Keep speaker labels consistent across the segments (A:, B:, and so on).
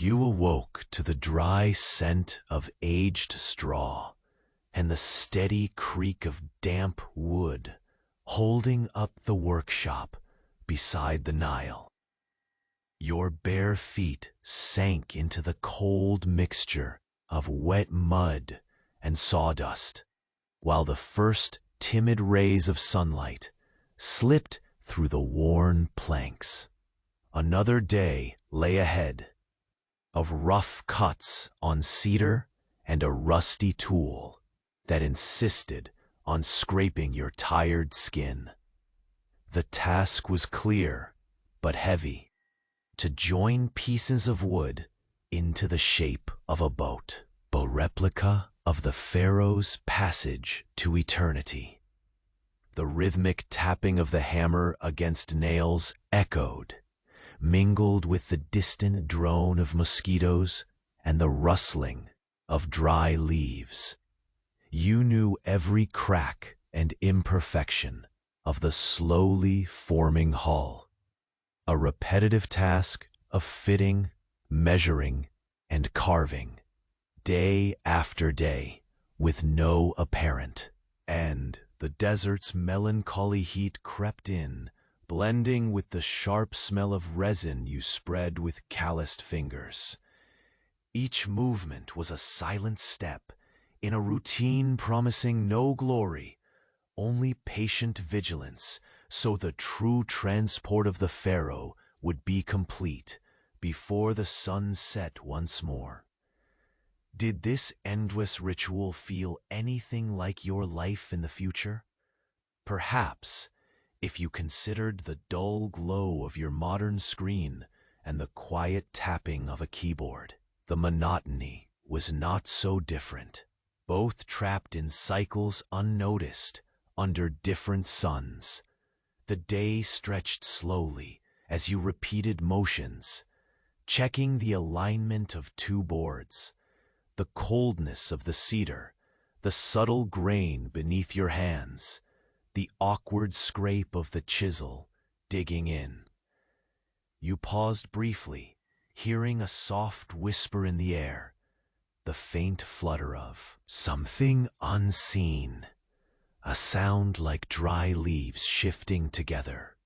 A: You awoke to the dry scent of aged straw and the steady creak of damp wood holding up the workshop beside the Nile. Your bare feet sank into the cold mixture of wet mud and sawdust, while the first timid rays of sunlight slipped through the worn planks. Another day lay ahead, of rough cuts on cedar and a rusty tool that insisted on scraping your tired skin. The task was clear but heavy: to join pieces of wood into the shape of a boat, a replica of the Pharaoh's passage to eternity. The rhythmic tapping of the hammer against nails echoed, mingled with the distant drone of mosquitoes and the rustling of dry leaves. You knew every crack and imperfection of the slowly forming hull, a repetitive task of fitting, measuring, and carving, day after day, with no apparent end. The desert's melancholy heat crept in, blending with the sharp smell of resin you spread with calloused fingers. Each movement was a silent step in a routine promising no glory, only patient vigilance, so the true transport of the Pharaoh would be complete before the sun set once more. Did this endless ritual feel anything like your life in the future? Perhaps, if you considered the dull glow of your modern screen and the quiet tapping of a keyboard, the monotony was not so different. Both trapped in cycles unnoticed under different suns. The day stretched slowly as you repeated motions, checking the alignment of two boards, the coldness of the cedar, the subtle grain beneath your hands, the awkward scrape of the chisel digging in. You paused briefly, hearing a soft whisper in the air, the faint flutter of something unseen, a sound like dry leaves shifting together.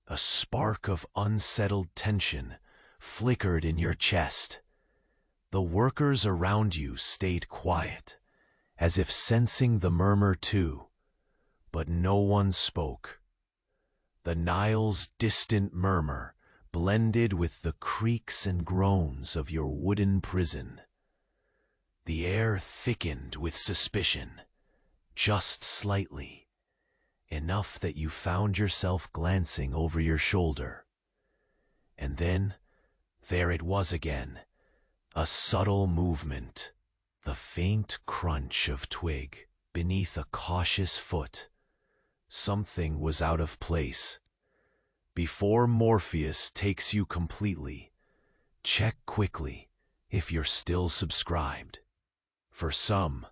A: A spark of unsettled tension flickered in your chest. The workers around you stayed quiet, as if sensing the murmur too, but no one spoke. The Nile's distant murmur blended with the creaks and groans of your wooden prison. The air thickened with suspicion, just slightly, enough that you found yourself glancing over your shoulder. And then, there it was again, a subtle movement, the faint crunch of twig beneath a cautious foot. Something was out of place. Before Morpheus takes you completely, check quickly if you're still subscribed. For some,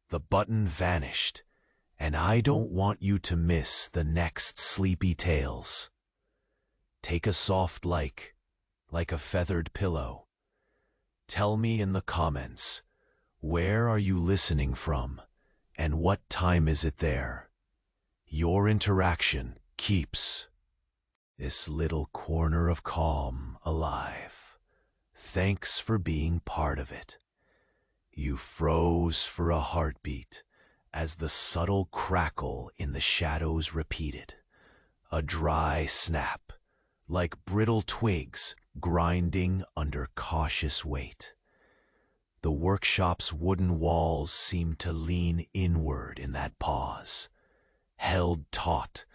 A: the button vanished, and I don't want you to miss the next sleepy tales. Take a soft like a feathered pillow. Tell me in the comments, where are you listening from, and what time is it there? Your interaction keeps this little corner of calm alive. Thanks for being part of it. You froze for a heartbeat as the subtle crackle in the shadows repeated, a dry snap, like brittle twigs grinding under cautious weight. The workshop's wooden walls seemed to lean inward in that pause, held taut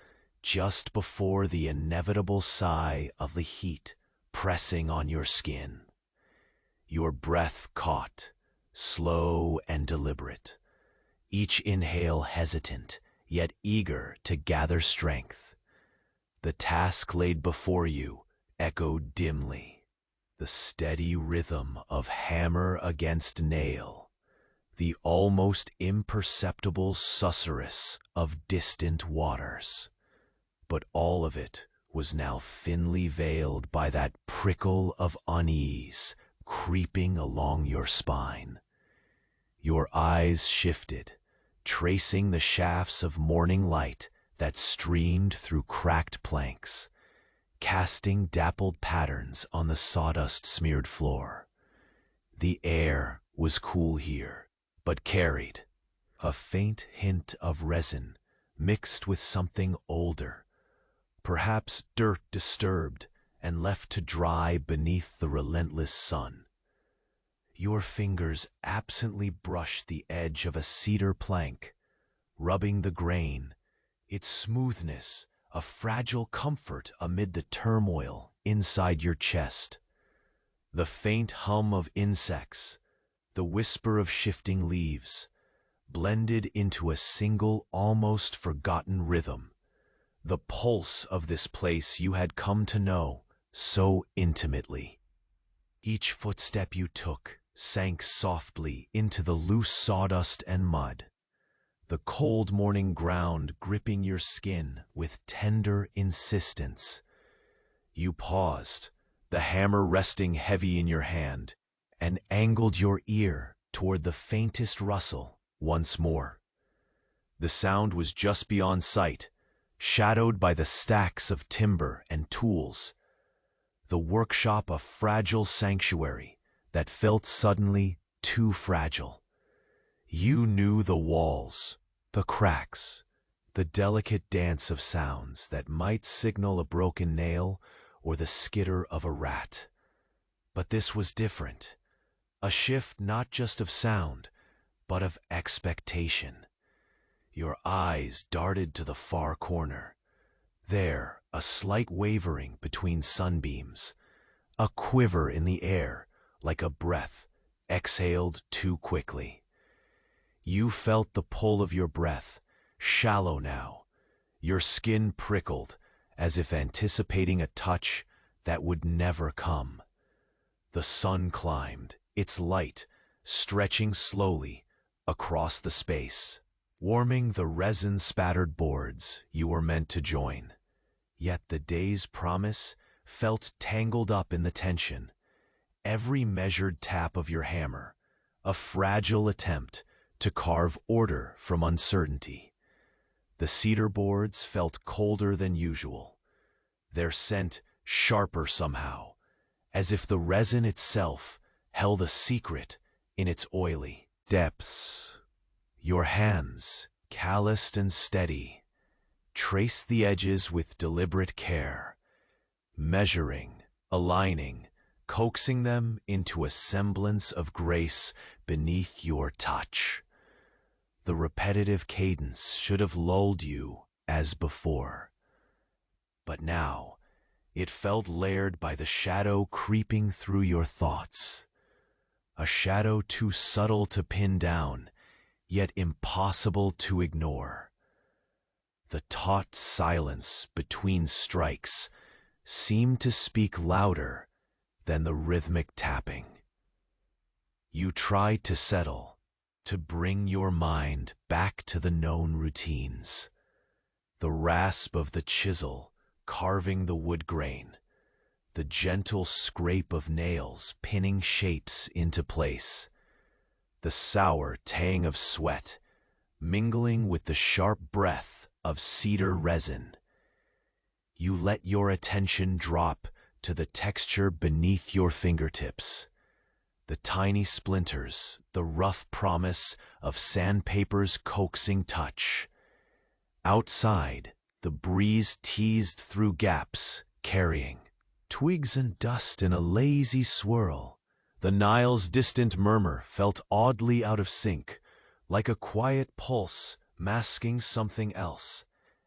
A: just before the inevitable sigh of the heat pressing on your skin. Your breath caught, slow and deliberate, each inhale hesitant yet eager to gather strength. The task laid before you echoed dimly, the steady rhythm of hammer against nail, the almost imperceptible susurrus of distant waters. But all of it was now thinly veiled by that prickle of unease creeping along your spine. Your eyes shifted, tracing the shafts of morning light that streamed through cracked planks, casting dappled patterns on the sawdust-smeared floor. The air was cool here, but carried a faint hint of resin mixed with something older, perhaps dirt disturbed and left to dry beneath the relentless sun. Your fingers absently brushed the edge of a cedar plank, rubbing the grain, its smoothness a fragile comfort amid the turmoil inside your chest. The faint hum of insects, the whisper of shifting leaves, blended into a single, almost forgotten rhythm, the pulse of this place you had come to know so intimately. Each footstep you took sank softly into the loose sawdust and mud, the cold morning ground gripping your skin with tender insistence. You paused, the hammer resting heavy in your hand, and angled your ear toward the faintest rustle once more. The sound was just beyond sight, shadowed by the stacks of timber and tools, the workshop a fragile sanctuary that felt suddenly too fragile. You knew the walls, the cracks, the delicate dance of sounds that might signal a broken nail or the skitter of a rat. But this was different, a shift not just of sound, but of expectation. Your eyes darted to the far corner. There, a slight wavering between sunbeams, a quiver in the air like a breath exhaled too quickly. You felt the pull of your breath, shallow now, your skin prickled as if anticipating a touch that would never come. The sun climbed, its light stretching slowly across the space, warming the resin-spattered boards you were meant to join. Yet the day's promise felt tangled up in the tension. Every measured tap of your hammer, a fragile attempt to carve order from uncertainty. The cedar boards felt colder than usual, their scent sharper somehow, as if the resin itself held a secret in its oily depths. Your hands, calloused and steady, traced the edges with deliberate care, measuring, aligning, coaxing them into a semblance of grace beneath your touch. The repetitive cadence should have lulled you as before. But now, it felt layered by the shadow creeping through your thoughts. A shadow too subtle to pin down, yet impossible to ignore. The taut silence between strikes seemed to speak louder than the rhythmic tapping. You tried to settle, to bring your mind back to the known routines. The rasp of the chisel carving the wood grain, the gentle scrape of nails pinning shapes into place, the sour tang of sweat mingling with the sharp breath of cedar resin. You let your attention drop to the texture beneath your fingertips, the tiny splinters, the rough promise of sandpaper's coaxing touch. Outside, the breeze teased through gaps, carrying twigs and dust in a lazy swirl. The Nile's distant murmur felt oddly out of sync, like a quiet pulse masking something else.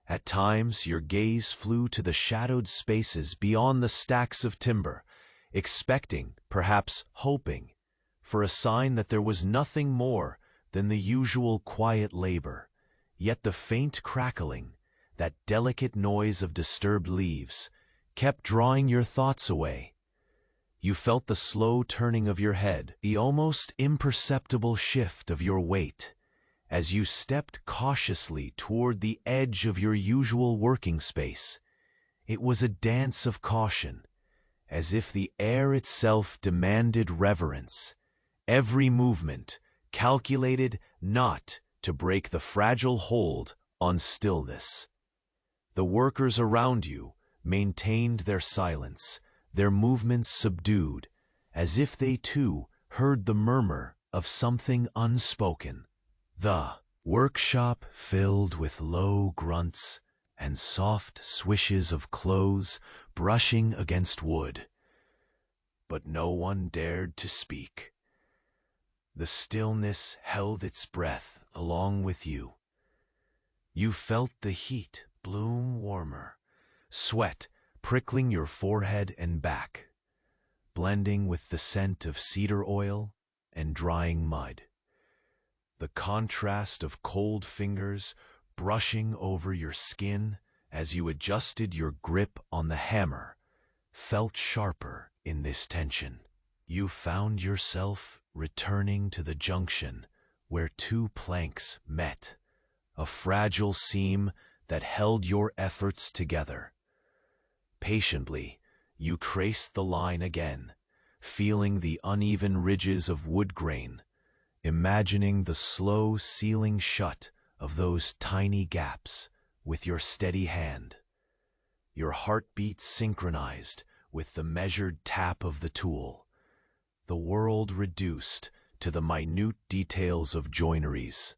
A: At times, your gaze flew to the shadowed spaces beyond the stacks of timber, expecting, perhaps hoping, for a sign that there was nothing more than the usual quiet labor. Yet the faint crackling, that delicate noise of disturbed leaves, kept drawing your thoughts away. You felt the slow turning of your head, the almost imperceptible shift of your weight, as you stepped cautiously toward the edge of your usual working space. It was a dance of caution, as if the air itself demanded reverence, every movement calculated not to break the fragile hold on stillness. The workers around you maintained their silence, their movements subdued, as if they too heard the murmur of something unspoken. The workshop filled with low grunts and soft swishes of clothes brushing against wood. But no one dared to speak. The stillness held its breath along with you. You felt the heat bloom warmer, sweat prickling your forehead and back, blending with the scent of cedar oil and drying mud. The contrast of cold fingers brushing over your skin as you adjusted your grip on the hammer felt sharper in this tension. You found yourself returning to the junction where two planks met, a fragile seam that held your efforts together. Patiently, you traced the line again, feeling the uneven ridges of wood grain, imagining the slow sealing shut of those tiny gaps with your steady hand. Your heartbeat synchronized with the measured tap of the tool, the world reduced to the minute details of joineries,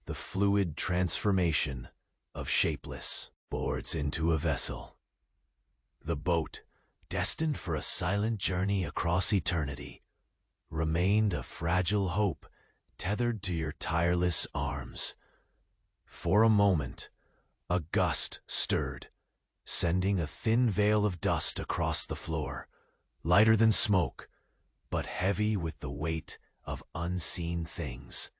A: the fluid transformation of shapeless boards into a vessel. The boat, destined for a silent journey across eternity, remained a fragile hope tethered to your tireless arms. For a moment, a gust stirred, sending a thin veil of dust across the floor, lighter than smoke, but heavy with the weight of unseen things.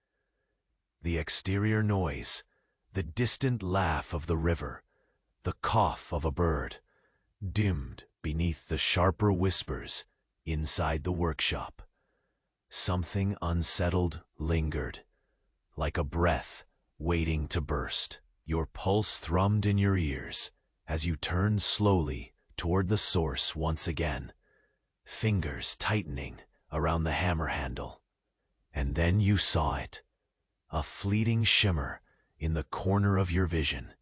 A: The exterior noise, the distant laugh of the river, the cough of a bird, dimmed beneath the sharper whispers inside the workshop. Something unsettled lingered, like a breath waiting to burst. Your pulse thrummed in your ears as you turned slowly toward the source once again, fingers tightening around the hammer handle. And then you saw it, a fleeting shimmer in the corner of your vision,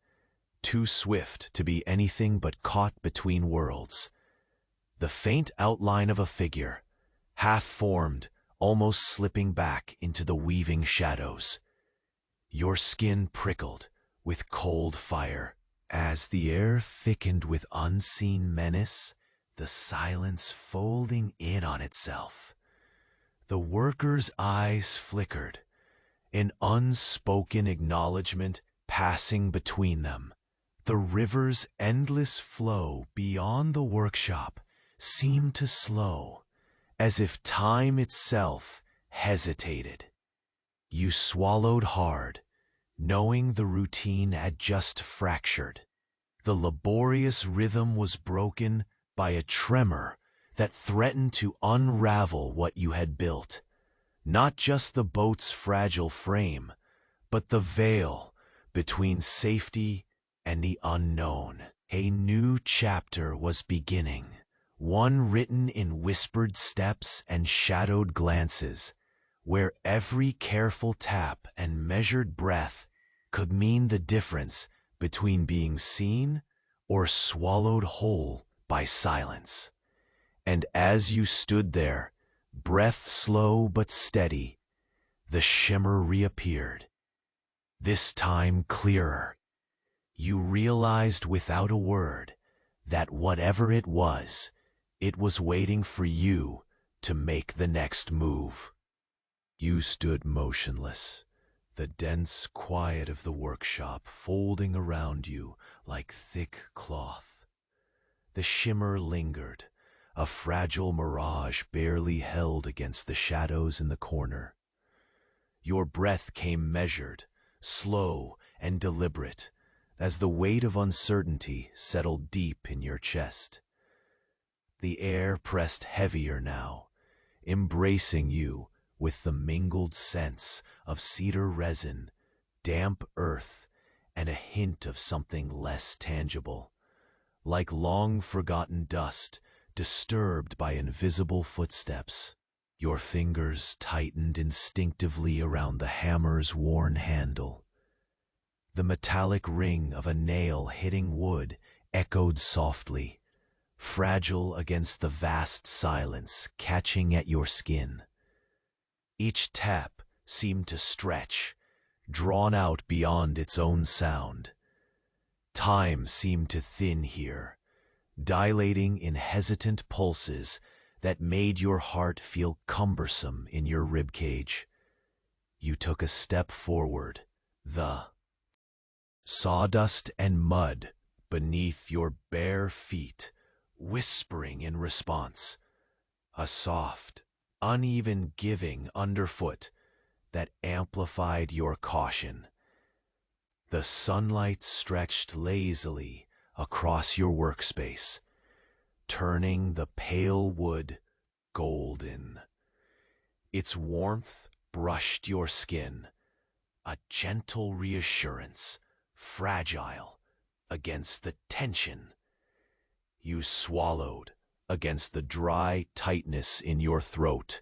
A: too swift to be anything but caught between worlds. The faint outline of a figure, half-formed, almost slipping back into the weaving shadows. Your skin prickled with cold fire. As the air thickened with unseen menace, the silence folding in on itself. The workers' eyes flickered, an unspoken acknowledgement passing between them. The river's endless flow beyond the workshop seemed to slow, as if time itself hesitated. You swallowed hard, knowing the routine had just fractured. The laborious rhythm was broken by a tremor that threatened to unravel what you had built. Not just the boat's fragile frame, but the veil between safety and the unknown. A new chapter was beginning, one written in whispered steps and shadowed glances, where every careful tap and measured breath could mean the difference between being seen or swallowed whole by silence. And as you stood there, breath slow but steady, the shimmer reappeared. This time clearer. You realized without a word that whatever it was waiting for you to make the next move. You stood motionless, the dense quiet of the workshop folding around you like thick cloth. The shimmer lingered, a fragile mirage barely held against the shadows in the corner. Your breath came measured, slow and deliberate, as the weight of uncertainty settled deep in your chest. The air pressed heavier now, embracing you with the mingled scents of cedar resin, damp earth, and a hint of something less tangible, like long-forgotten dust disturbed by invisible footsteps. Your fingers tightened instinctively around the hammer's worn handle. The metallic ring of a nail hitting wood echoed softly, fragile against the vast silence catching at your skin. Each tap seemed to stretch, drawn out beyond its own sound. Time seemed to thin here, dilating in hesitant pulses that made your heart feel cumbersome in your ribcage. You took a step forward, the sawdust and mud beneath your bare feet whispering in response, a soft, uneven giving underfoot that amplified your caution. The sunlight stretched lazily across your workspace, turning the pale wood golden. Its warmth brushed your skin, a gentle reassurance, fragile against the tension. You swallowed against the dry tightness in your throat,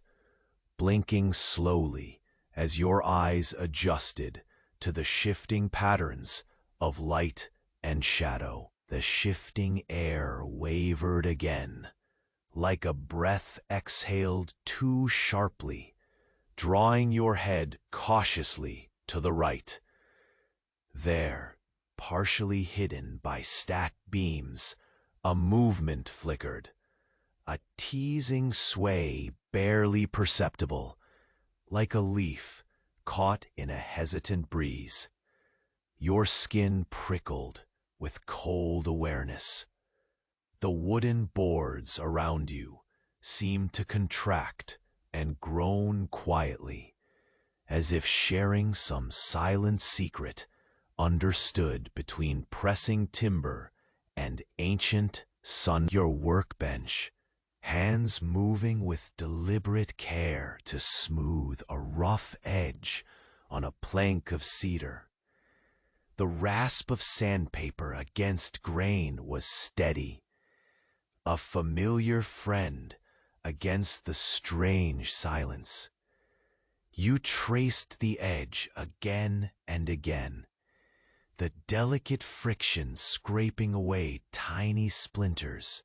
A: blinking slowly as your eyes adjusted to the shifting patterns of light and shadow. The shifting air wavered again, like a breath exhaled too sharply, drawing your head cautiously to the right. There, partially hidden by stacked beams, a movement flickered, a teasing sway barely perceptible, like a leaf caught in a hesitant breeze. Your skin prickled with cold awareness. The wooden boards around you seemed to contract and groan quietly, as if sharing some silent secret understood between pressing timber and ancient sun. Your workbench, hands moving with deliberate care to smooth a rough edge on a plank of cedar. The rasp of sandpaper against grain was steady, a familiar friend against the strange silence. You traced the edge again and again, the delicate friction scraping away tiny splinters,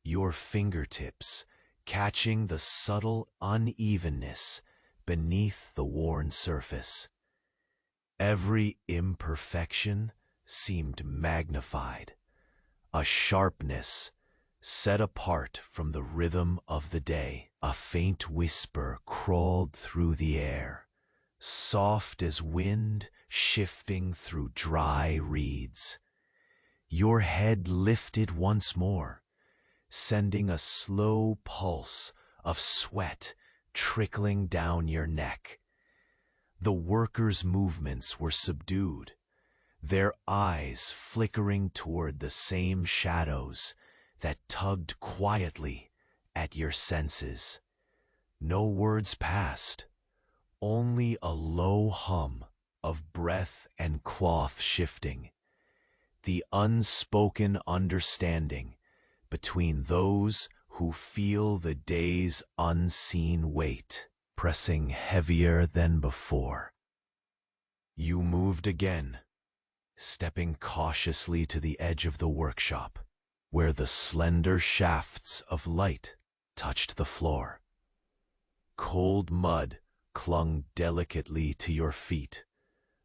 A: your fingertips catching the subtle unevenness beneath the worn surface. Every imperfection seemed magnified, a sharpness set apart from the rhythm of the day. A faint whisper crawled through the air, soft as wind shifting through dry reeds. Your head lifted once more, sending a slow pulse of sweat trickling down your neck. The workers' movements were subdued, their eyes flickering toward the same shadows that tugged quietly at your senses. No words passed, only a low hum of breath and cloth shifting, the unspoken understanding between those who feel the day's unseen weight pressing heavier than before. You moved again, stepping cautiously to the edge of the workshop, where the slender shafts of light touched the floor. Cold mud clung delicately to your feet,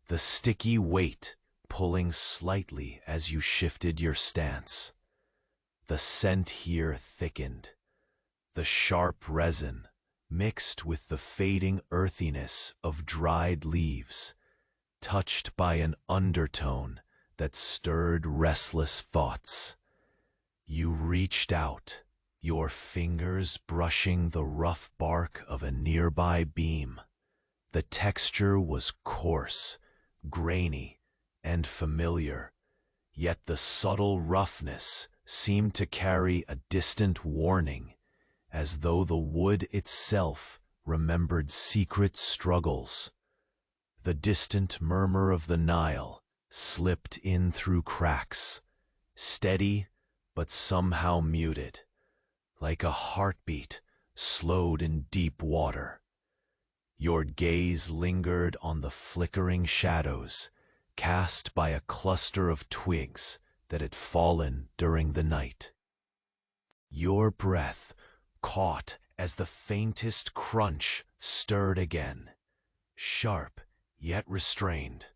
A: the sticky weight pulling slightly as you shifted your stance. The scent here thickened, the sharp resin mixed with the fading earthiness of dried leaves, touched by an undertone that stirred restless thoughts. You reached out, your fingers brushing the rough bark of a nearby beam. The texture was coarse, grainy, and familiar, yet the subtle roughness seemed to carry a distant warning, as though the wood itself remembered secret struggles. The distant murmur of the Nile slipped in through cracks, steady but somehow muted, like a heartbeat slowed in deep water. Your gaze lingered on the flickering shadows cast by a cluster of twigs that had fallen during the night. Your breath caught as the faintest crunch stirred again, sharp yet restrained.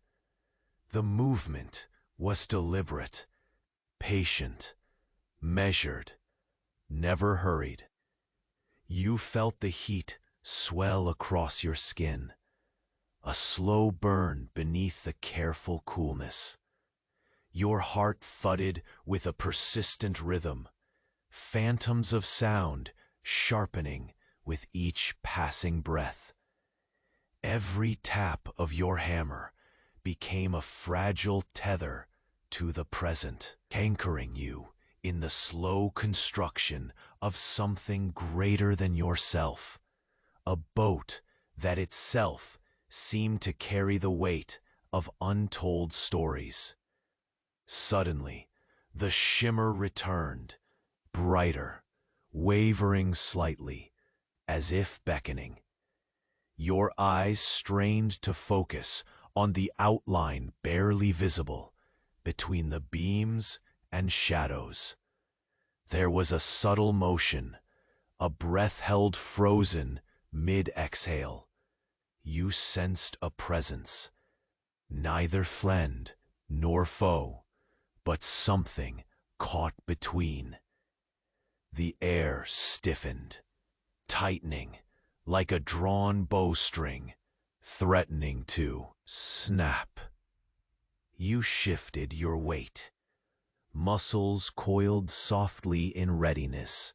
A: The movement was deliberate, patient, measured, never hurried. You felt the heat swell across your skin, a slow burn beneath the careful coolness. Your heart thudded with a persistent rhythm, phantoms of sound sharpening with each passing breath. Every tap of your hammer became a fragile tether to the present, anchoring you in the slow construction of something greater than yourself, a boat that itself seemed to carry the weight of untold stories. Suddenly, the shimmer returned, brighter, wavering slightly, as if beckoning. Your eyes strained to focus on the outline barely visible between the beams and shadows. There was a subtle motion, a breath held frozen mid-exhale. You sensed a presence, neither friend nor foe, but something caught between. The air stiffened, tightening like a drawn bowstring, threatening to snap. You shifted your weight, muscles coiled softly in readiness,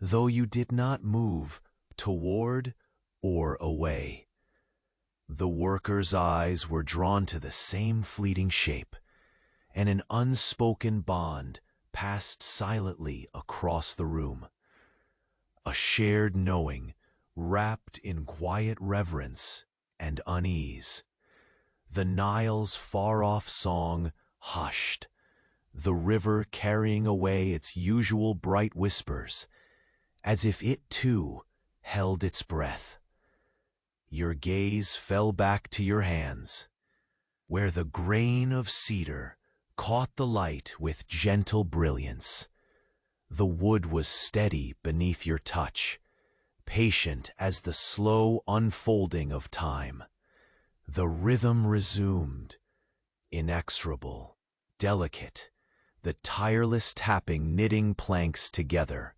A: though you did not move toward or away. The worker's eyes were drawn to the same fleeting shape, and an unspoken bond passed silently across the room. A shared knowing wrapped in quiet reverence and unease. The Nile's far-off song hushed, the river carrying away its usual bright whispers, as if it too held its breath. Your gaze fell back to your hands, where the grain of cedar caught the light with gentle brilliance. The wood was steady beneath your touch, patient as the slow unfolding of time. The rhythm resumed, inexorable, delicate, the tireless tapping knitting planks together,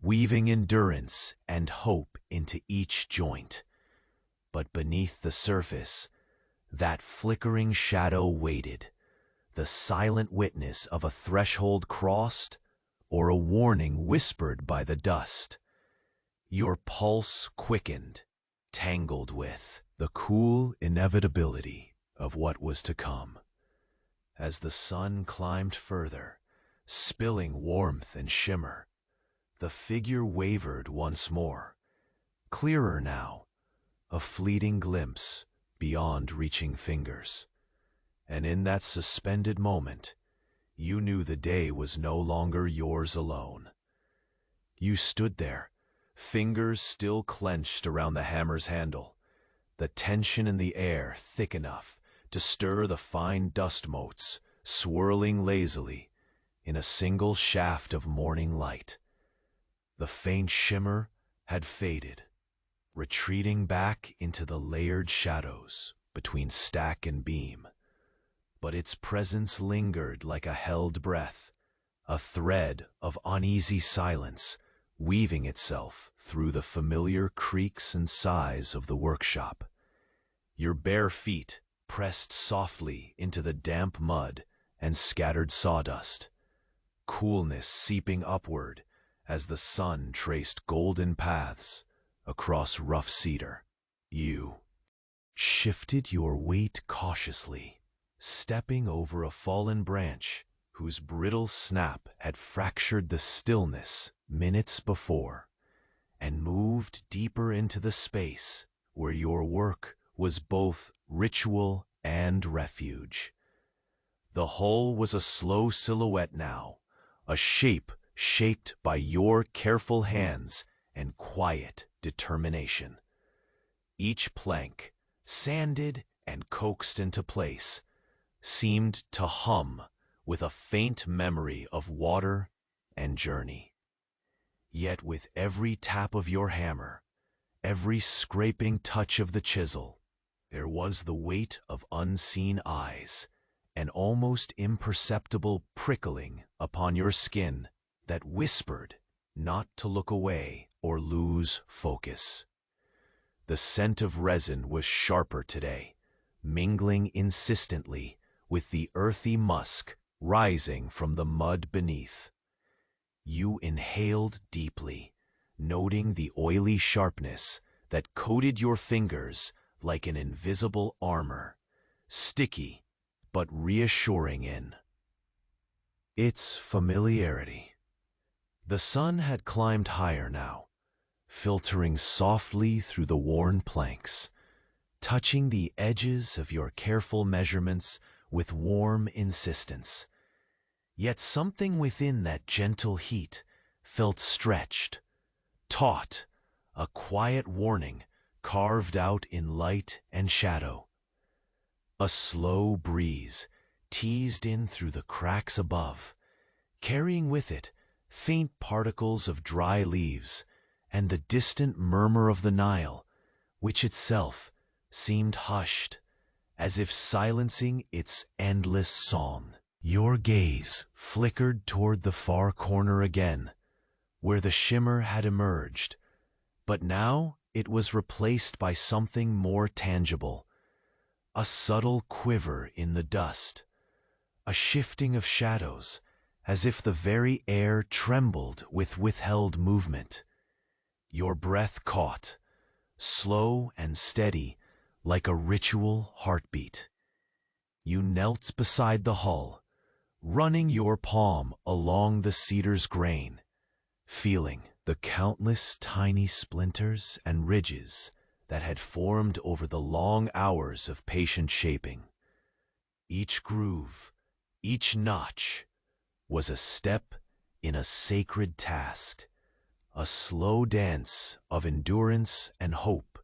A: weaving endurance and hope into each joint. But beneath the surface, that flickering shadow waited, the silent witness of a threshold crossed or a warning whispered by the dust. Your pulse quickened, tangled with the cool inevitability of what was to come. As the sun climbed further, spilling warmth and shimmer, the figure wavered once more, clearer now, a fleeting glimpse beyond reaching fingers. And in that suspended moment, you knew the day was no longer yours alone. You stood there, fingers still clenched around the hammer's handle, the tension in the air thick enough to stir the fine dust motes swirling lazily in a single shaft of morning light. The faint shimmer had faded, retreating back into the layered shadows between stack and beam. But its presence lingered like a held breath, a thread of uneasy silence weaving itself through the familiar creaks and sighs of the workshop. Your bare feet pressed softly into the damp mud and scattered sawdust, coolness seeping upward as the sun traced golden paths across rough cedar. You shifted your weight cautiously, stepping over a fallen branch whose brittle snap had fractured the stillness minutes before, and moved deeper into the space where your work was both ritual and refuge. The hull was a slow silhouette now, a shape shaped by your careful hands and quiet determination. Each plank, sanded and coaxed into place, seemed to hum with a faint memory of water and journey. Yet with every tap of your hammer, every scraping touch of the chisel, there was the weight of unseen eyes, an almost imperceptible prickling upon your skin that whispered not to look away or lose focus. The scent of resin was sharper today, mingling insistently with the earthy musk rising from the mud beneath. You inhaled deeply, noting the oily sharpness that coated your fingers like an invisible armor, sticky but reassuring in its familiarity. The sun had climbed higher now, filtering softly through the worn planks, touching the edges of your careful measurements with warm insistence. Yet something within that gentle heat felt stretched, taut, a quiet warning carved out in light and shadow. A slow breeze teased in through the cracks above, carrying with it faint particles of dry leaves and the distant murmur of the Nile, which itself seemed hushed, as if silencing its endless song. Your gaze flickered toward the far corner again, where the shimmer had emerged, but now it was replaced by something more tangible, a subtle quiver in the dust, a shifting of shadows, as if the very air trembled with withheld movement. Your breath caught, slow and steady, like a ritual heartbeat. You knelt beside the hull, running your palm along the cedar's grain, feeling the countless tiny splinters and ridges that had formed over the long hours of patient shaping. Each groove, each notch, was a step in a sacred task, a slow dance of endurance and hope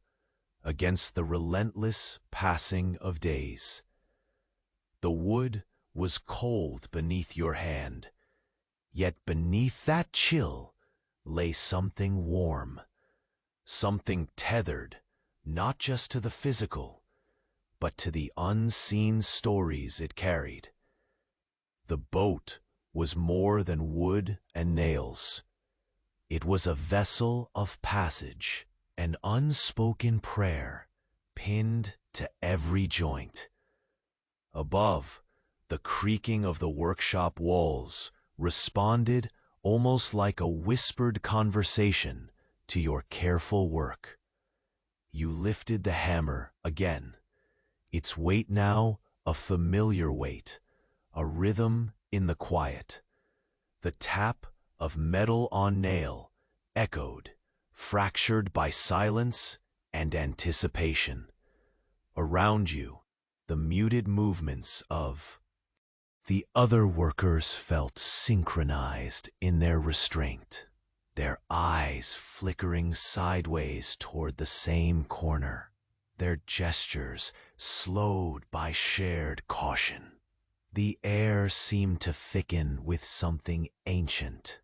A: against the relentless passing of days. The wood was cold beneath your hand, yet beneath that chill lay something warm, something tethered not just to the physical, but to the unseen stories it carried. The boat was more than wood and nails. It was a vessel of passage, an unspoken prayer pinned to every joint. Above, the creaking of the workshop walls responded almost like a whispered conversation to your careful work. You lifted the hammer again, its weight now a familiar weight, a rhythm in the quiet. The tap of metal on nail echoed, fractured by silence and anticipation. Around you, the muted movements of the other workers felt synchronized in their restraint, their eyes flickering sideways toward the same corner, their gestures slowed by shared caution. The air seemed to thicken with something ancient,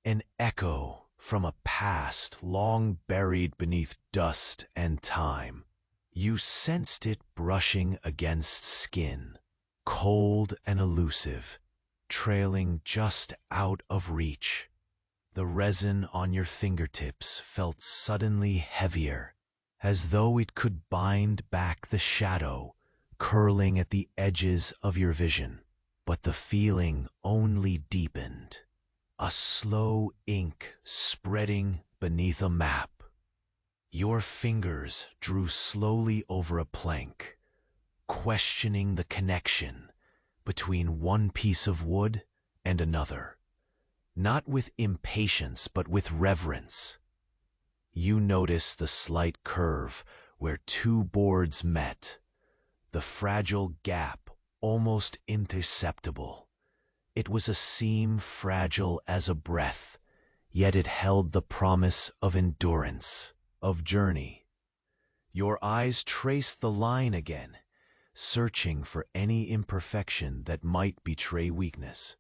A: an echo from a past long buried beneath dust and time. You sensed it brushing against skin, cold and elusive, trailing just out of reach. The resin on your fingertips felt suddenly heavier, as though it could bind back the shadow curling at the edges of your vision. But the feeling only deepened, a slow ink spreading beneath a map. Your fingers drew slowly over a plank, questioning the connection between one piece of wood and another, not with impatience but with reverence. You noticed the slight curve where two boards met, the fragile gap almost imperceptible. It was a seam fragile as a breath, yet it held the promise of endurance, of journey. Your eyes traced the line again, searching for any imperfection that might betray weakness.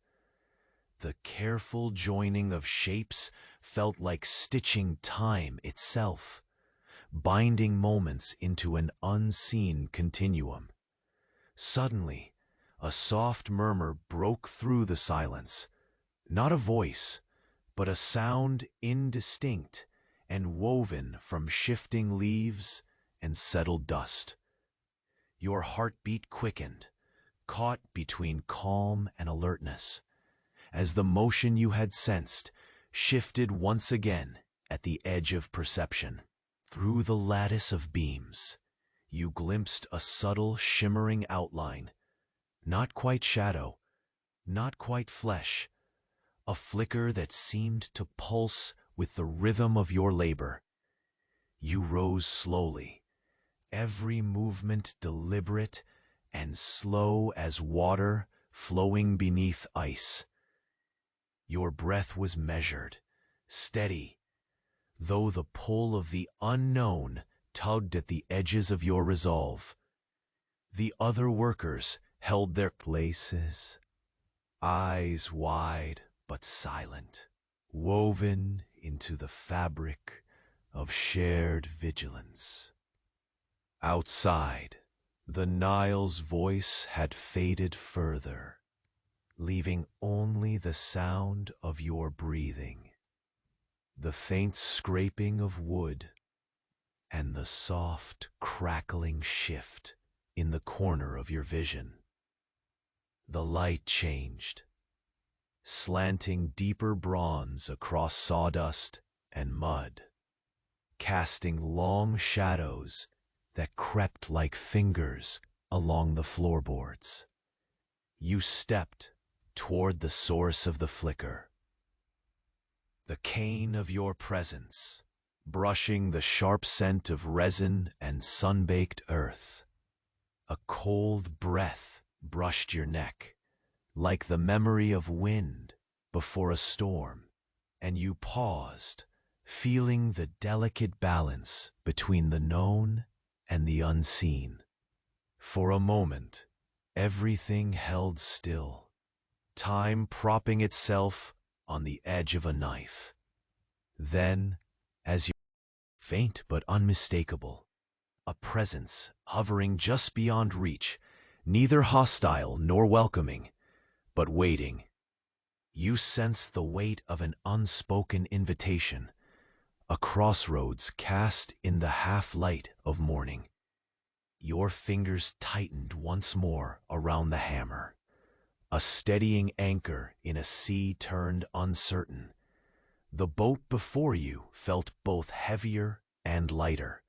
A: The careful joining of shapes felt like stitching time itself, binding moments into an unseen continuum. Suddenly, a soft murmur broke through the silence, not a voice, but a sound indistinct and woven from shifting leaves and settled dust. Your heartbeat quickened, caught between calm and alertness, as the motion you had sensed shifted once again at the edge of perception. Through the lattice of beams, you glimpsed a subtle, shimmering outline, not quite shadow, not quite flesh, a flicker that seemed to pulse with the rhythm of your labor. You rose slowly, every movement deliberate and slow as water flowing beneath ice. Your breath was measured, steady, though the pull of the unknown tugged at the edges of your resolve. The other workers held their places, eyes wide but silent, woven into the fabric of shared vigilance. Outside, the Nile's voice had faded further, leaving only the sound of your breathing, the faint scraping of wood, and the soft, crackling shift in the corner of your vision. The light changed, slanting deeper bronze across sawdust and mud, casting long shadows that crept like fingers along the floorboards. You stepped toward the source of the flicker, the cane of your presence, brushing the sharp scent of resin and sun-baked earth. A cold breath brushed your neck, like the memory of wind before a storm, and you paused, feeling the delicate balance between the known and the unseen. For a moment, everything held still, time propping itself on the edge of a knife. Then, as you faint but unmistakable, a presence hovering just beyond reach, neither hostile nor welcoming, but waiting. You sensed the weight of an unspoken invitation, a crossroads cast in the half-light of morning. Your fingers tightened once more around the hammer, a steadying anchor in a sea turned uncertain. The boat before you felt both heavier and lighter,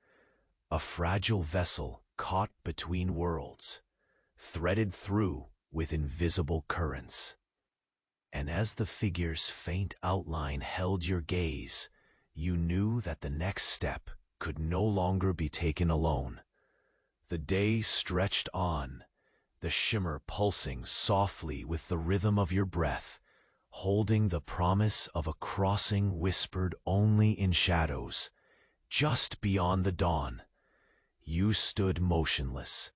A: a fragile vessel caught between worlds, threaded through with invisible currents. And as the figure's faint outline held your gaze, you knew that the next step could no longer be taken alone. The day stretched on, the shimmer pulsing softly with the rhythm of your breath, holding the promise of a crossing whispered only in shadows. Just beyond the dawn, you stood motionless,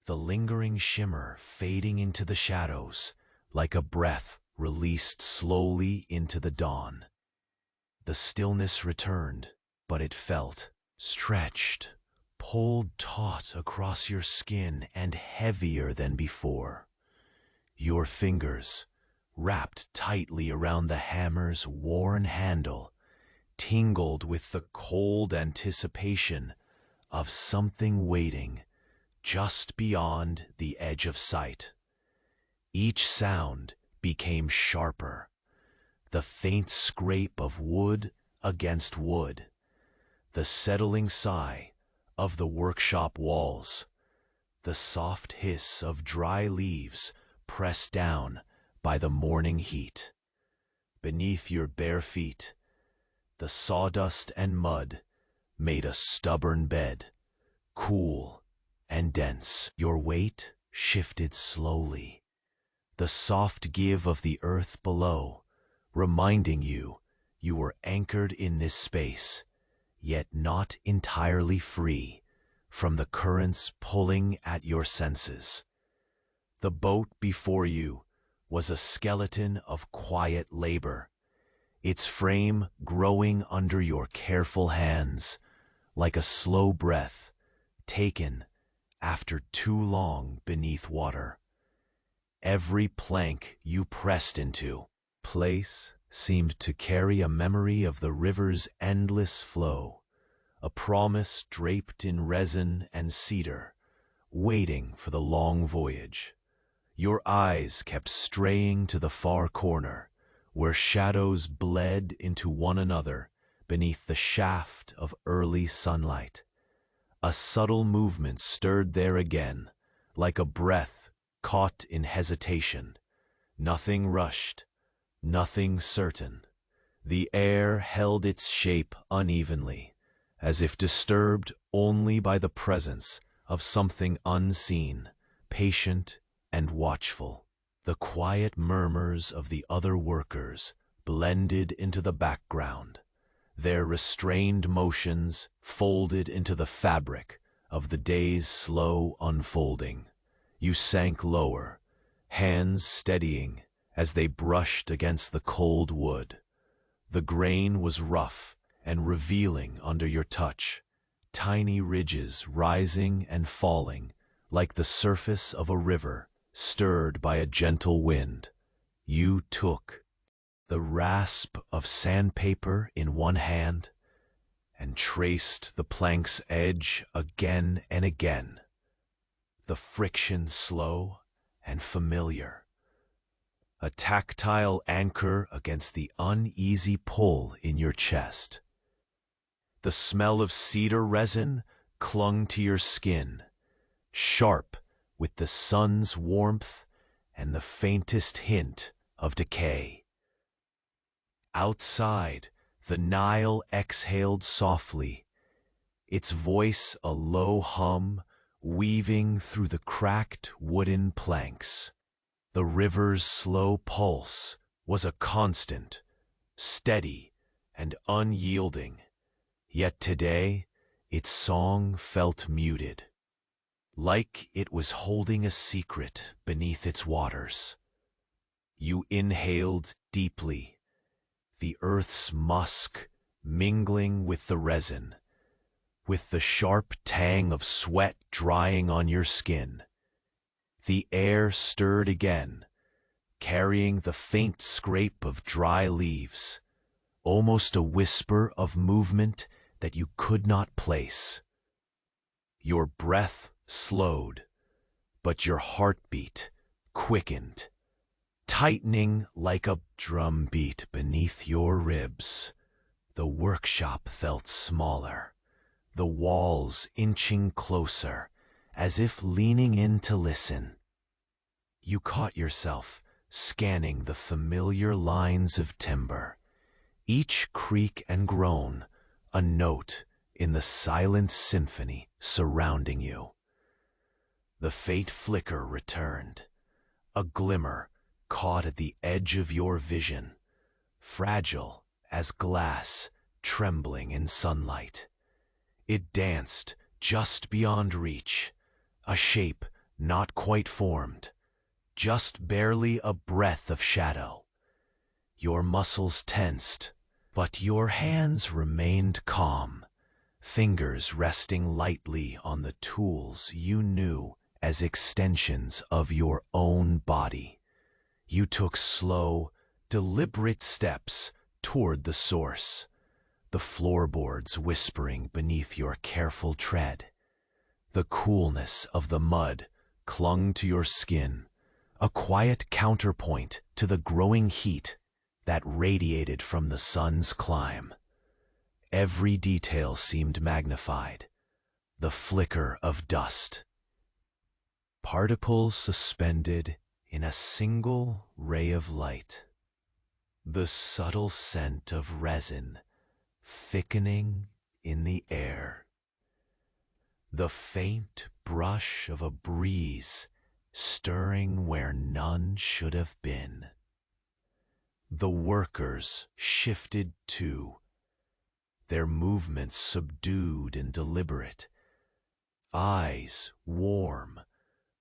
A: the lingering shimmer fading into the shadows, like a breath released slowly into the dawn. The stillness returned, but it felt stretched, pulled taut across your skin and heavier than before. Your fingers, wrapped tightly around the hammer's worn handle, tingled with the cold anticipation of something waiting just beyond the edge of sight. Each sound became sharper, the faint scrape of wood against wood, the settling sigh of the workshop walls, the soft hiss of dry leaves pressed down by the morning heat. Beneath your bare feet, the sawdust and mud made a stubborn bed, cool and dense. Your weight shifted slowly, the soft give of the earth below, reminding you you were anchored in this space, yet not entirely free from the currents pulling at your senses. The boat before you was a skeleton of quiet labor, its frame growing under your careful hands like a slow breath taken after too long beneath water. Every plank you pressed into place seemed to carry a memory of the river's endless flow, a promise draped in resin and cedar, waiting for the long voyage. Your eyes kept straying to the far corner, where shadows bled into one another beneath the shaft of early sunlight. A subtle movement stirred there again, like a breath caught in hesitation. Nothing rushed, nothing certain. The air held its shape unevenly, as if disturbed only by the presence of something unseen, patient and watchful. The quiet murmurs of the other workers blended into the background, their restrained motions folded into the fabric of the day's slow unfolding. You sank lower, hands steadying as they brushed against the cold wood. The grain was rough and revealing under your touch, tiny ridges rising and falling like the surface of a river stirred by a gentle wind. You took the rasp of sandpaper in one hand and traced the plank's edge again and again, the friction slow and familiar, a tactile anchor against the uneasy pull in your chest. The smell of cedar resin clung to your skin, sharp with the sun's warmth and the faintest hint of decay. Outside, the Nile exhaled softly, its voice a low hum weaving through the cracked wooden planks. The river's slow pulse was a constant, steady and unyielding, yet today its song felt muted, like it was holding a secret beneath its waters. You inhaled deeply, the earth's musk mingling with the resin, with the sharp tang of sweat drying on your skin. The air stirred again, carrying the faint scrape of dry leaves, almost a whisper of movement that you could not place. Your breath slowed, but your heartbeat quickened, tightening like a drumbeat beneath your ribs. The workshop felt smaller, the walls inching closer, as if leaning in to listen. You caught yourself scanning the familiar lines of timber, each creak and groan a note in the silent symphony surrounding you. The faint flicker returned, a glimmer caught at the edge of your vision, fragile as glass trembling in sunlight. It danced just beyond reach, a shape not quite formed, just barely a breath of shadow. Your muscles tensed, but your hands remained calm, fingers resting lightly on the tools you knew as extensions of your own body. You took slow, deliberate steps toward the source, the floorboards whispering beneath your careful tread. The coolness of the mud clung to your skin, a quiet counterpoint to the growing heat that radiated from the sun's climb. Every detail seemed magnified, the flicker of dust, particles suspended in a single ray of light, the subtle scent of resin thickening in the air, the faint brush of a breeze stirring where none should have been. The workers shifted too, their movements subdued and deliberate, eyes warm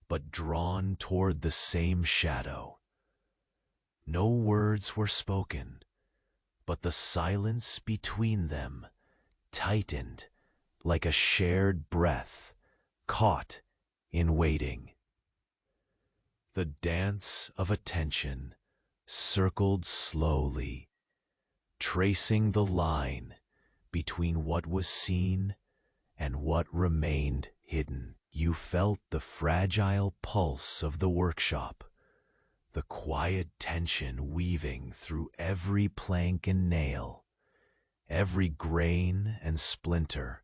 A: but drawn toward the same shadow. No words were spoken, but the silence between them tightened like a shared breath caught in waiting. The dance of attention circled slowly, tracing the line between what was seen and what remained hidden. You felt the fragile pulse of the workshop, the quiet tension weaving through every plank and nail, every grain and splinter.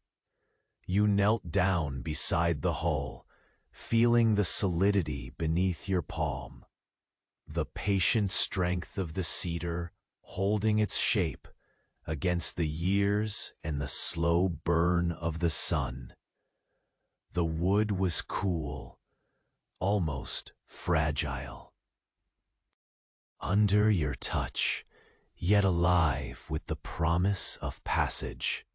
A: You knelt down beside the hull, feeling the solidity beneath your palm, the patient strength of the cedar holding its shape against the years and the slow burn of the sun. The wood was cool, almost fragile. Under your touch, yet alive with the promise of passage.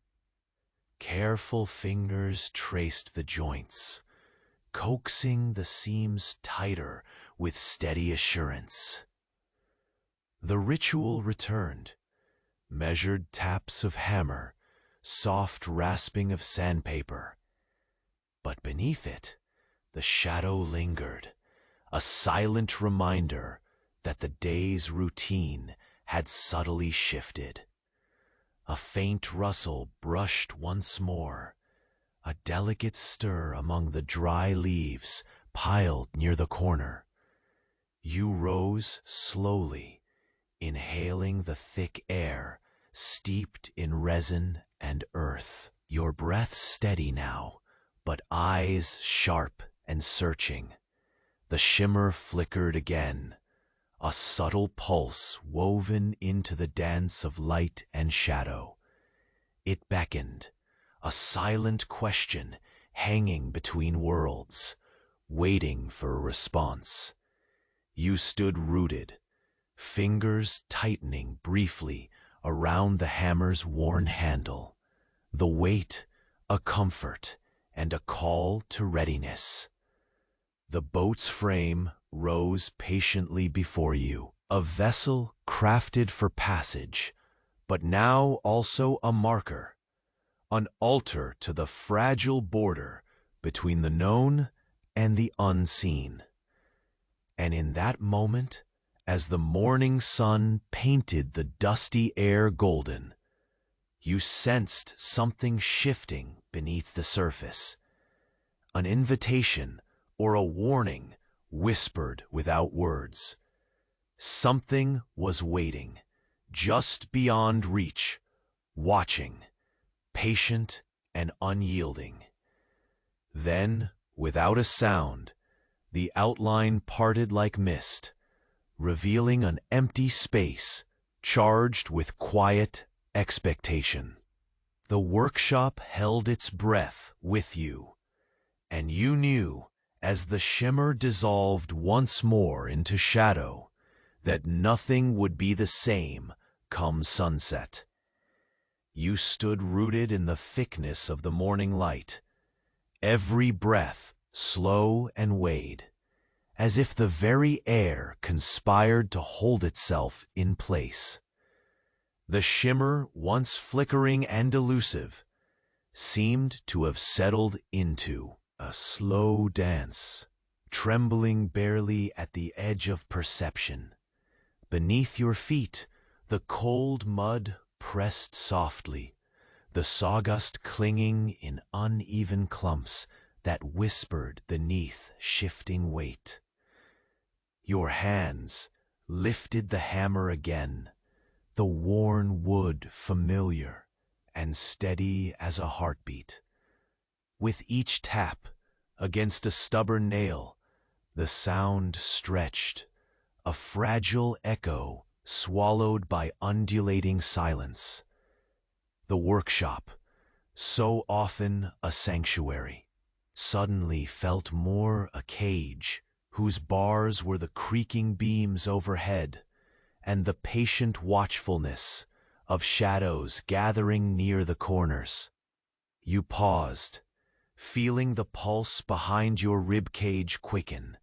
A: Careful fingers traced the joints, coaxing the seams tighter with steady assurance. The ritual returned, measured taps of hammer, soft rasping of sandpaper. But beneath it, the shadow lingered, a silent reminder that the day's routine had subtly shifted. A faint rustle brushed once more, a delicate stir among the dry leaves piled near the corner. You rose slowly, inhaling the thick air steeped in resin and earth. Your breath steady now, but eyes sharp and searching. The shimmer flickered again, a subtle pulse woven into the dance of light and shadow. It beckoned, a silent question hanging between worlds, waiting for a response. You stood rooted, fingers tightening briefly around the hammer's worn handle, the weight a comfort and a call to readiness. The boat's frame rose patiently before you, a vessel crafted for passage, but now also a marker, an altar to the fragile border between the known and the unseen. And in that moment, as the morning sun painted the dusty air golden, you sensed something shifting beneath the surface, an invitation or a warning whispered without words. Something was waiting, just beyond reach, watching, patient and unyielding. Then, without a sound, the outline parted like mist, revealing an empty space charged with quiet expectation. The workshop held its breath with you, and you knew, as the shimmer dissolved once more into shadow, that nothing would be the same come sunset. You stood rooted in the thickness of the morning light, every breath slow and weighed, as if the very air conspired to hold itself in place. The shimmer, once flickering and elusive, seemed to have settled into a slow dance, trembling barely at the edge of perception. Beneath your feet, the cold mud pressed softly, the sawdust clinging in uneven clumps that whispered beneath shifting weight. Your hands lifted the hammer again, the worn wood familiar and steady as a heartbeat. With each tap against a stubborn nail, the sound stretched, a fragile echo swallowed by undulating silence. The workshop, so often a sanctuary, suddenly felt more a cage whose bars were the creaking beams overhead, and the patient watchfulness of shadows gathering near the corners. You paused, feeling the pulse behind your ribcage quicken,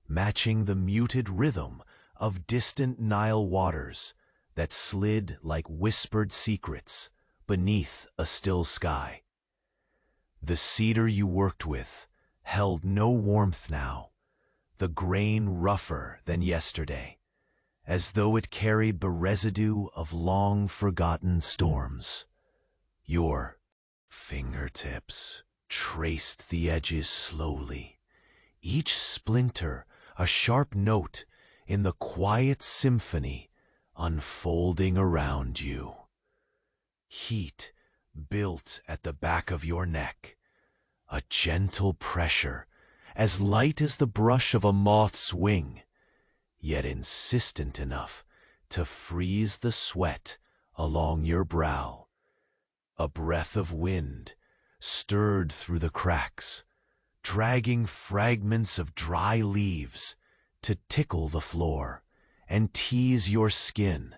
A: matching the muted rhythm of distant Nile waters that slid like whispered secrets beneath a still sky. The cedar you worked with held no warmth now, the grain rougher than yesterday, as though it carried the residue of long-forgotten storms. Your fingertips traced the edges slowly, each splinter a sharp note in the quiet symphony unfolding around you. Heat built at the back of your neck, a gentle pressure as light as the brush of a moth's wing, yet insistent enough to freeze the sweat along your brow. A breath of wind stirred through the cracks, dragging fragments of dry leaves to tickle the floor and tease your skin.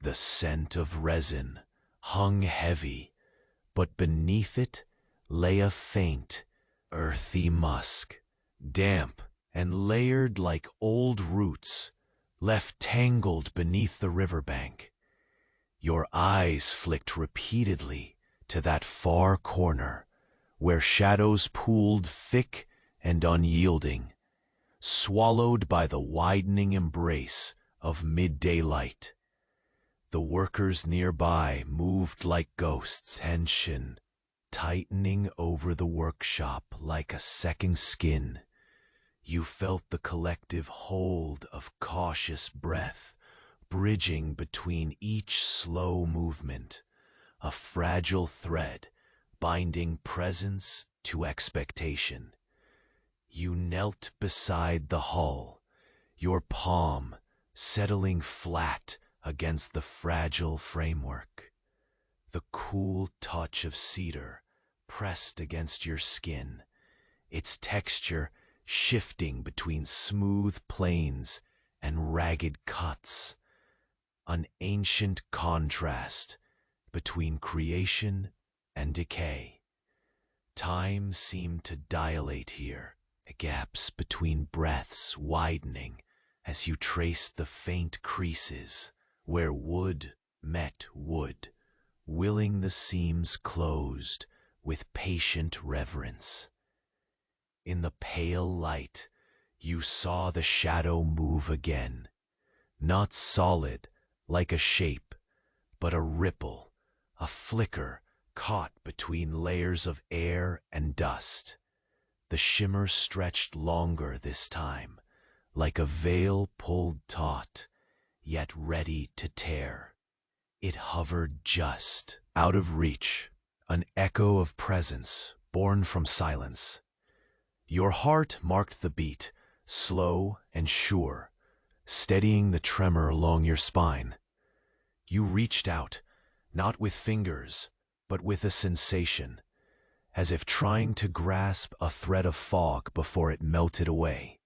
A: The scent of resin hung heavy, but beneath it lay a faint, earthy musk, damp and layered like old roots left tangled beneath the riverbank. Your eyes flicked repeatedly to that far corner where shadows pooled thick and unyielding, swallowed by the widening embrace of midday light. The workers nearby moved like ghosts, tension tightening over the workshop like a second skin. You felt the collective hold of cautious breath, bridging between each slow movement, a fragile thread binding presence to expectation. You knelt beside the hull, your palm settling flat against the fragile framework. The cool touch of cedar pressed against your skin, its texture shifting between smooth planes and ragged cuts, an ancient contrast between creation and decay. Time seemed to dilate here, the gaps between breaths widening as you traced the faint creases where wood met wood, willing the seams closed with patient reverence. In the pale light, you saw the shadow move again, not solid like a shape, but a ripple, a flicker caught between layers of air and dust. The shimmer stretched longer this time, like a veil pulled taut, yet ready to tear. It hovered just out of reach, an echo of presence born from silence. Your heart marked the beat, slow and sure, steadying the tremor along your spine. You reached out, not with fingers, but with a sensation, as if trying to grasp a thread of fog before it melted away.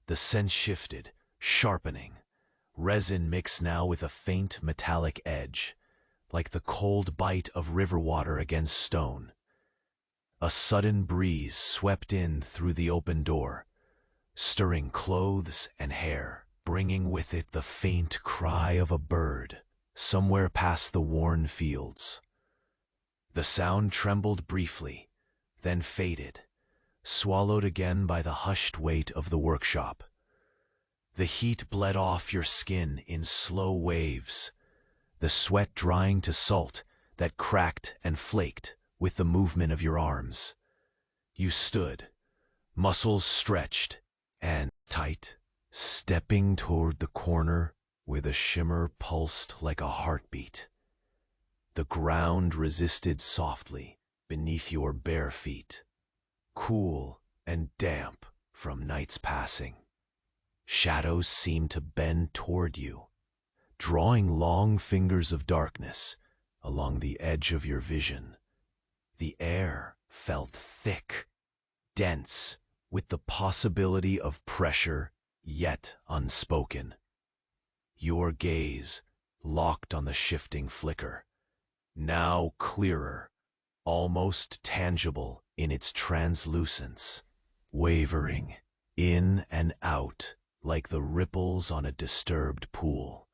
A: The scent shifted, sharpening, resin mixed now with a faint metallic edge, like the cold bite of river water against stone. A sudden breeze swept in through the open door, stirring clothes and hair, bringing with it the faint cry of a bird somewhere past the worn fields. The sound trembled briefly, then faded, swallowed again by the hushed weight of the workshop. The heat bled off your skin in slow waves, the sweat drying to salt that cracked and flaked with the movement of your arms. You stood, muscles stretched and tight, stepping toward the corner where the shimmer pulsed like a heartbeat. The ground resisted softly beneath your bare feet, cool and damp from night's passing. Shadows seemed to bend toward you, drawing long fingers of darkness along the edge of your vision. The air felt thick, dense, with the possibility of pressure yet unspoken. Your gaze locked on the shifting flicker, now clearer, almost tangible in its translucence, wavering in and out like the ripples on a disturbed pool.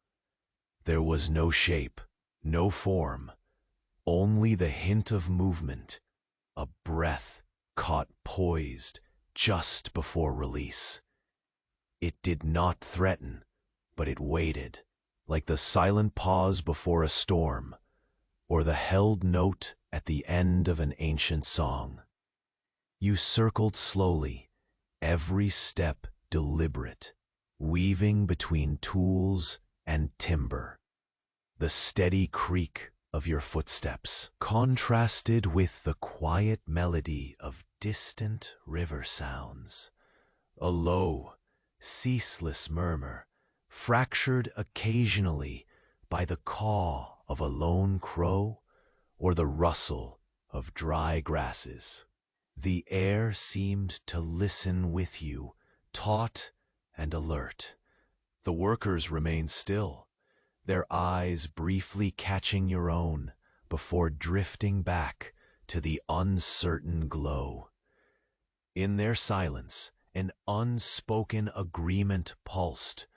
A: There was no shape, no form, only the hint of movement, a breath caught poised just before release. It did not threaten, but it waited, like the silent pause before a storm, or the held note at the end of an ancient song. You circled slowly, every step deliberate, weaving between tools and timber. The steady creak of your footsteps contrasted with the quiet melody of distant river sounds. A low, ceaseless murmur, fractured occasionally by the caw of a lone crow or the rustle of dry grasses. The air seemed to listen with you, taut and alert. The workers remained still, their eyes briefly catching your own before drifting back to the uncertain glow. In their silence, an unspoken agreement pulsed,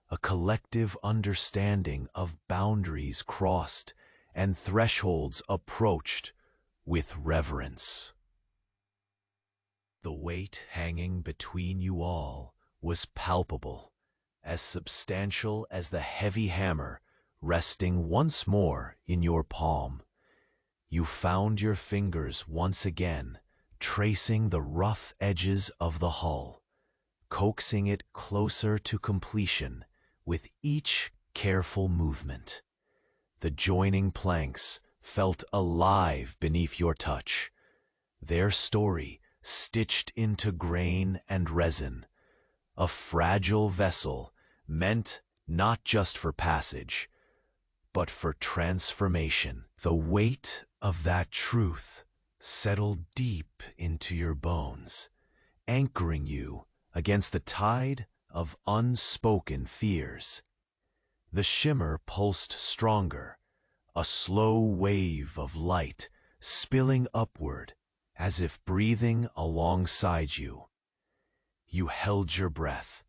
A: a collective understanding of boundaries crossed and thresholds approached with reverence. The weight hanging between you all was palpable, as substantial as the heavy hammer resting once more in your palm. You found your fingers once again tracing the rough edges of the hull, coaxing it closer to completion with each careful movement. The joining planks felt alive beneath your touch, their story stitched into grain and resin, a fragile vessel meant not just for passage, but for transformation. The weight of that truth settled deep into your bones, anchoring you against the tide of unspoken fears. The shimmer pulsed stronger, a slow wave of light spilling upward as if breathing alongside you. You held your breath,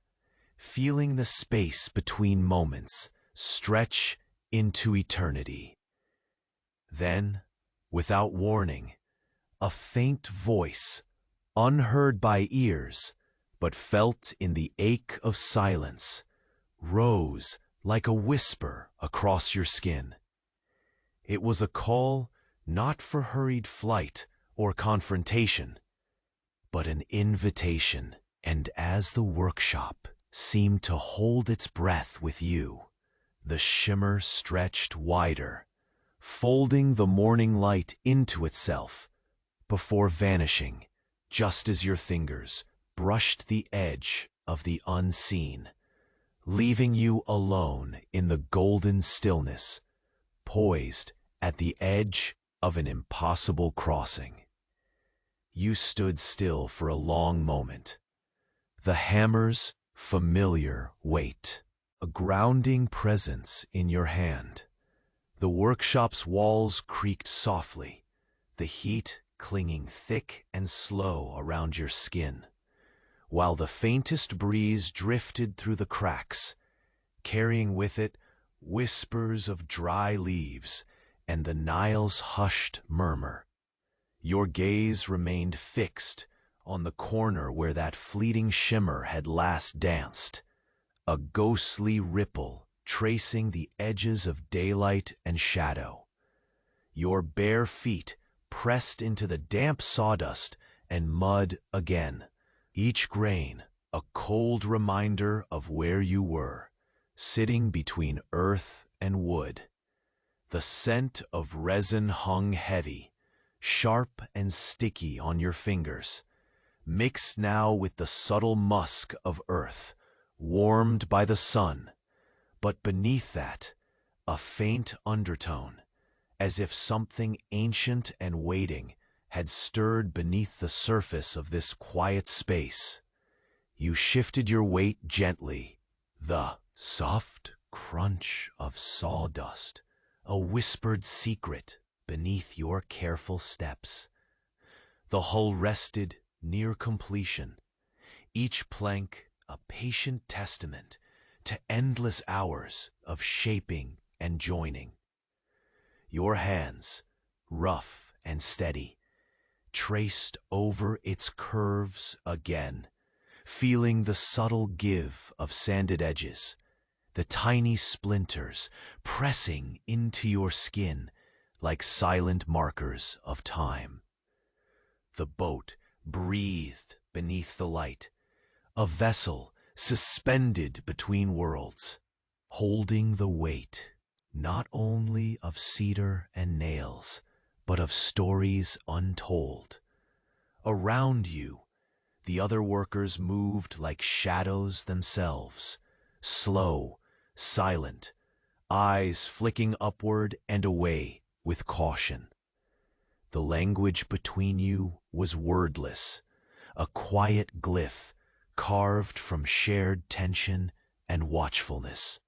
A: feeling the space between moments stretch into eternity. Then, without warning, a faint voice, unheard by ears, but felt in the ache of silence, rose like a whisper across your skin. It was a call not for hurried flight or confrontation, but an invitation. And as the workshop seemed to hold its breath with you, the shimmer stretched wider, folding the morning light into itself before vanishing just as your fingers brushed the edge of the unseen, leaving you alone in the golden stillness, poised at the edge of an impossible crossing. You stood still for a long moment, the hammer's familiar weight, a grounding presence in your hand. The workshop's walls creaked softly, the heat clinging thick and slow around your skin, while the faintest breeze drifted through the cracks, carrying with it whispers of dry leaves and the Nile's hushed murmur. Your gaze remained fixed on the corner where that fleeting shimmer had last danced, a ghostly ripple tracing the edges of daylight and shadow. Your bare feet pressed into the damp sawdust and mud again, each grain a cold reminder of where you were, sitting between earth and wood. The scent of resin hung heavy, sharp and sticky on your fingers, mixed now with the subtle musk of earth, warmed by the sun, but beneath that, a faint undertone, as if something ancient and waiting had stirred beneath the surface of this quiet space. You shifted your weight gently, the soft crunch of sawdust, a whispered secret beneath your careful steps. The hull rested near completion, each plank a patient testament to endless hours of shaping and joining. Your hands, rough and steady, traced over its curves again, feeling the subtle give of sanded edges, the tiny splinters pressing into your skin like silent markers of time. The boat breathed beneath the light, a vessel suspended between worlds, holding the weight not only of cedar and nails, but of stories untold. Around you, the other workers moved like shadows themselves, slow, silent, eyes flicking upward and away with caution. The language between you was wordless, a quiet glyph carved from shared tension and watchfulness.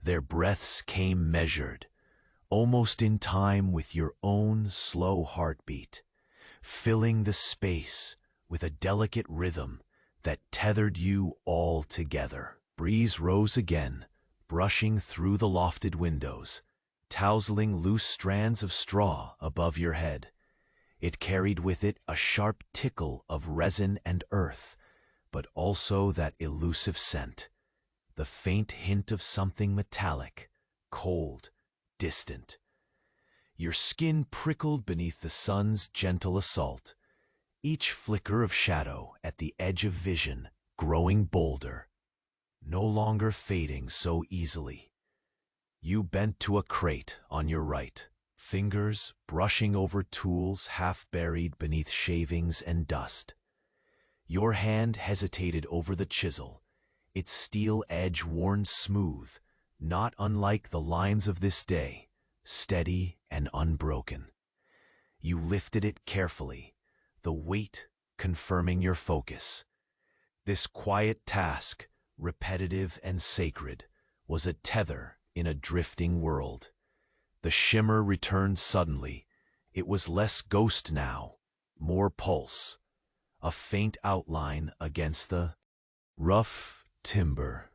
A: Their breaths came measured, almost in time with your own slow heartbeat, filling the space with a delicate rhythm that tethered you all together. Breeze rose again, brushing through the lofted windows, tousling loose strands of straw above your head. It carried with it a sharp tickle of resin and earth, but also that elusive scent, the faint hint of something metallic, cold, distant. Your skin prickled beneath the sun's gentle assault, each flicker of shadow at the edge of vision growing bolder, no longer fading so easily. You bent to a crate on your right, fingers brushing over tools half buried beneath shavings and dust. Your hand hesitated over the chisel, its steel edge worn smooth, not unlike the lines of this day, steady and unbroken. You lifted it carefully, the weight confirming your focus. This quiet task, repetitive and sacred, was a tether in a drifting world. The shimmer returned suddenly. It was less ghost now, more pulse, a faint outline against the rough timber,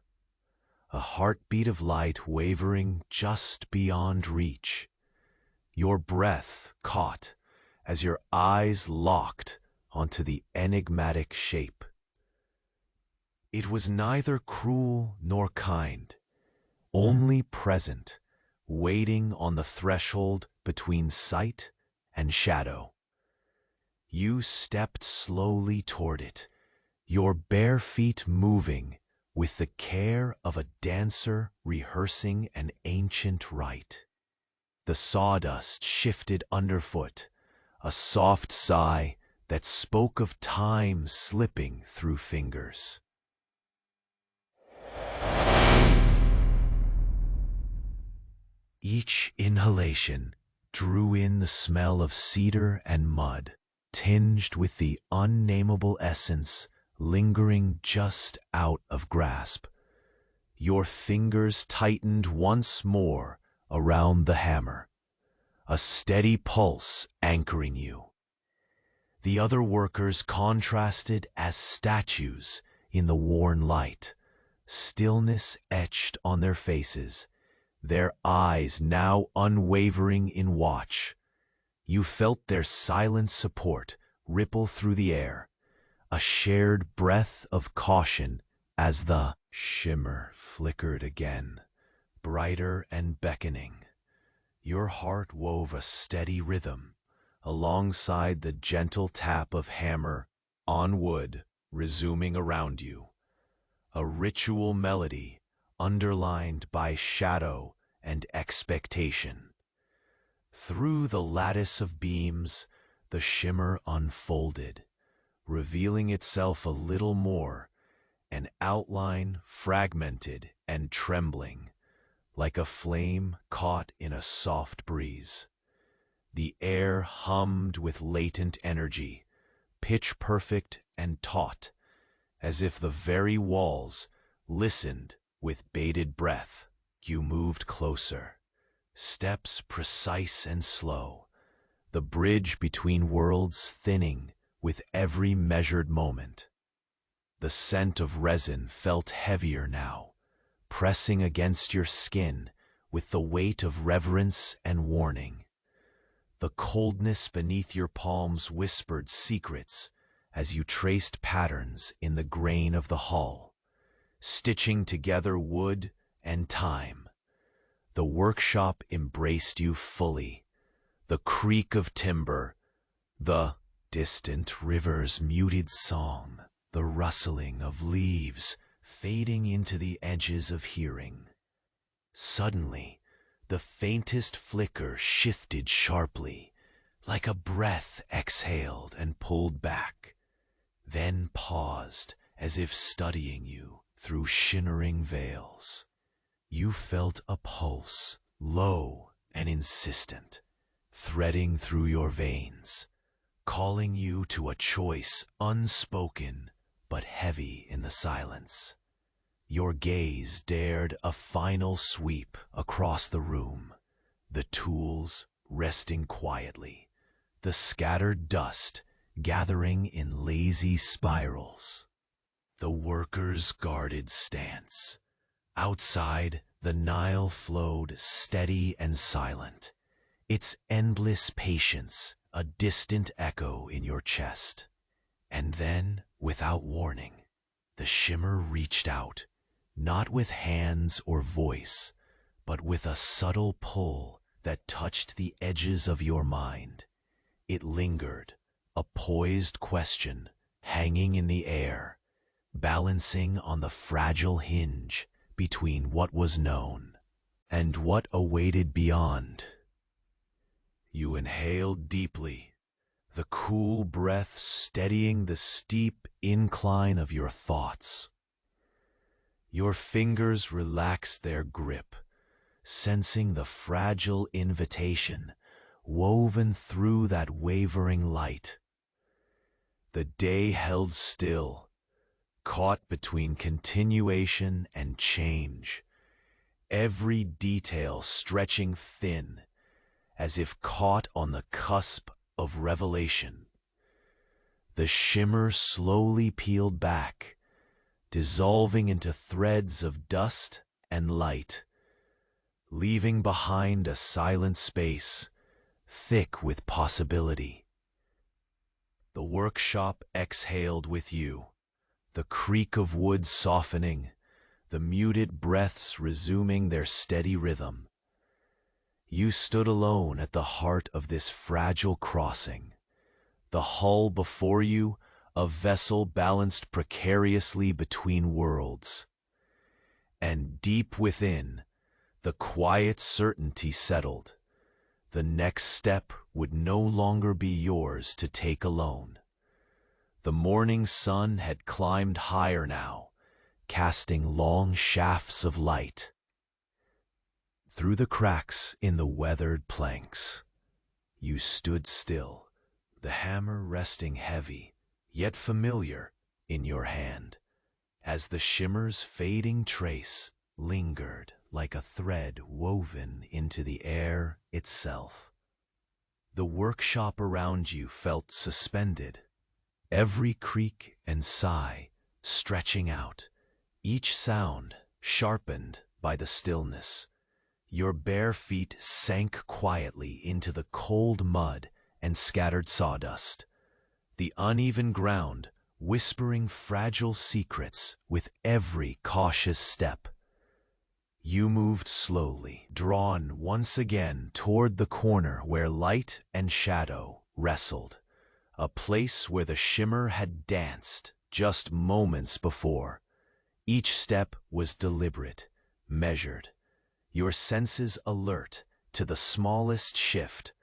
A: a heartbeat of light wavering just beyond reach. Your breath caught as your eyes locked onto the enigmatic shape. It was neither cruel nor kind, only present, waiting on the threshold between sight and shadow. You stepped slowly toward it, your bare feet moving with the care of a dancer rehearsing an ancient rite. The sawdust shifted underfoot, a soft sigh that spoke of time slipping through fingers. Each inhalation drew in the smell of cedar and mud, tinged with the unnameable essence lingering just out of grasp. Your fingers tightened once more around the hammer, a steady pulse anchoring you. The other workers contrasted as statues in the worn light, stillness etched on their faces, their eyes now unwavering in watch. You felt their silent support ripple through the air, a shared breath of caution as the shimmer flickered again, brighter and beckoning. Your heart wove a steady rhythm alongside the gentle tap of hammer on wood resuming around you, a ritual melody underlined by shadow and expectation. Through the lattice of beams, the shimmer unfolded, revealing itself a little more, an outline fragmented and trembling, like a flame caught in a soft breeze. The air hummed with latent energy, pitch-perfect and taut, as if the very walls listened with bated breath. You moved closer, steps precise and slow, the bridge between worlds thinning with every measured moment. The scent of resin felt heavier now, pressing against your skin with the weight of reverence and warning. The coldness beneath your palms whispered secrets as you traced patterns in the grain of the hull, stitching together wood and time. The workshop embraced you fully, the creak of timber, the distant river's muted song, the rustling of leaves fading into the edges of hearing. Suddenly, the faintest flicker shifted sharply, like a breath exhaled and pulled back, then paused as if studying you through shimmering veils. You felt a pulse, low and insistent, threading through your veins, calling you to a choice unspoken but heavy in the silence. Your gaze dared a final sweep across the room, the tools resting quietly, the scattered dust gathering in lazy spirals. The workers' guarded stance. Outside, the Nile flowed steady and silent, its endless patience a distant echo in your chest. And then, without warning, the shimmer reached out, not with hands or voice, but with a subtle pull that touched the edges of your mind. It lingered, a poised question hanging in the air, balancing on the fragile hinge between what was known and what awaited beyond. You inhaled deeply, the cool breath steadying the steep incline of your thoughts. Your fingers relaxed their grip, sensing the fragile invitation woven through that wavering light. The day held still, caught between continuation and change, every detail stretching thin, as if caught on the cusp of revelation. The shimmer slowly peeled back, dissolving into threads of dust and light, leaving behind a silent space, thick with possibility. The workshop exhaled with you, the creak of wood softening, the muted breaths resuming their steady rhythm. You stood alone at the heart of this fragile crossing, the hull before you, a vessel balanced precariously between worlds. And deep within, the quiet certainty settled. The next step would no longer be yours to take alone. The morning sun had climbed higher now, casting long shafts of light. Through the cracks in the weathered planks, you stood still, the hammer resting heavy, yet familiar, in your hand, as the shimmer's fading trace lingered like a thread woven into the air itself. The workshop around you felt suspended, every creak and sigh stretching out, each sound sharpened by the stillness. Your bare feet sank quietly into the cold mud and scattered sawdust, the uneven ground whispering fragile secrets with every cautious step. You moved slowly, drawn once again toward the corner where light and shadow wrestled, a place where the shimmer had danced just moments before. Each step was deliberate, measured, your senses alert to the smallest shift,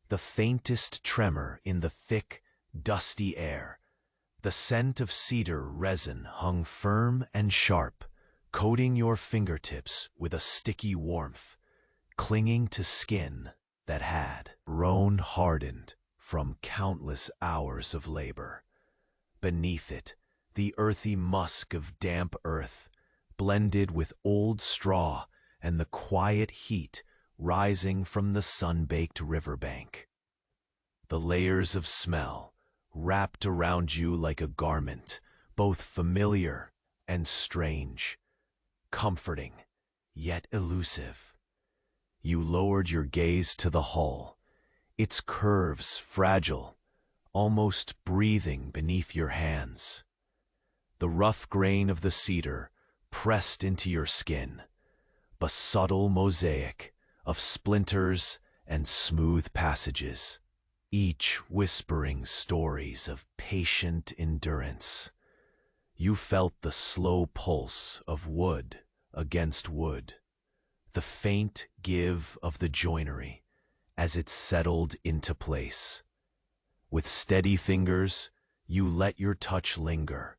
A: the faintest tremor in the thick, dusty air. The scent of cedar resin hung firm and sharp, coating your fingertips with a sticky warmth, clinging to skin that had grown hardened from countless hours of labor. Beneath it, the earthy musk of damp earth blended with old straw and the quiet heat rising from the sun-baked riverbank. The layers of smell wrapped around you like a garment, both familiar and strange, comforting, yet elusive. You lowered your gaze to the hull, its curves fragile, almost breathing beneath your hands. The rough grain of the cedar pressed into your skin, a subtle mosaic of splinters and smooth passages, each whispering stories of patient endurance. You felt the slow pulse of wood against wood, the faint give of the joinery as it settled into place. With steady fingers, you let your touch linger,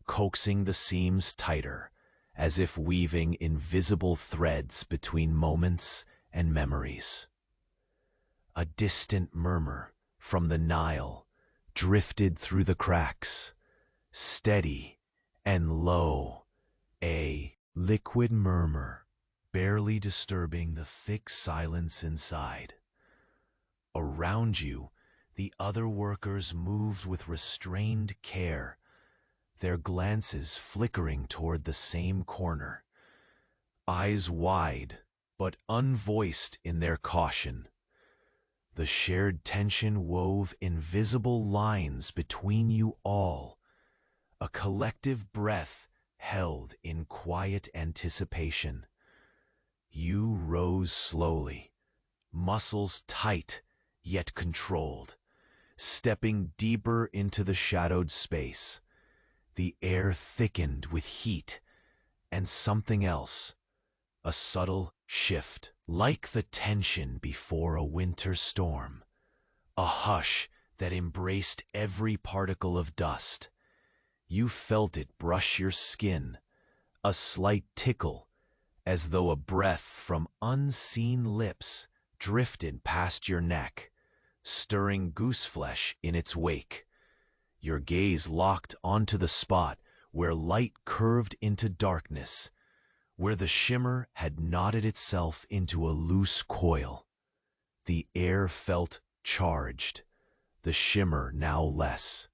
A: coaxing the seams tighter, as if weaving invisible threads between moments and memories. A distant murmur from the Nile drifted through the cracks, steady and low, a liquid murmur, barely disturbing the thick silence inside. Around you, the other workers moved with restrained care, their glances flickering toward the same corner, eyes wide but unvoiced in their caution. The shared tension wove invisible lines between you all, a collective breath held in quiet anticipation. You rose slowly, muscles tight yet controlled, stepping deeper into the shadowed space. The air thickened with heat and something else, a subtle shift, like the tension before a winter storm, a hush that embraced every particle of dust. You felt it brush your skin, a slight tickle, as though a breath from unseen lips drifted past your neck, stirring gooseflesh in its wake. Your gaze locked onto the spot where light curved into darkness, where the shimmer had knotted itself into a loose coil. The air felt charged, the shimmer now less,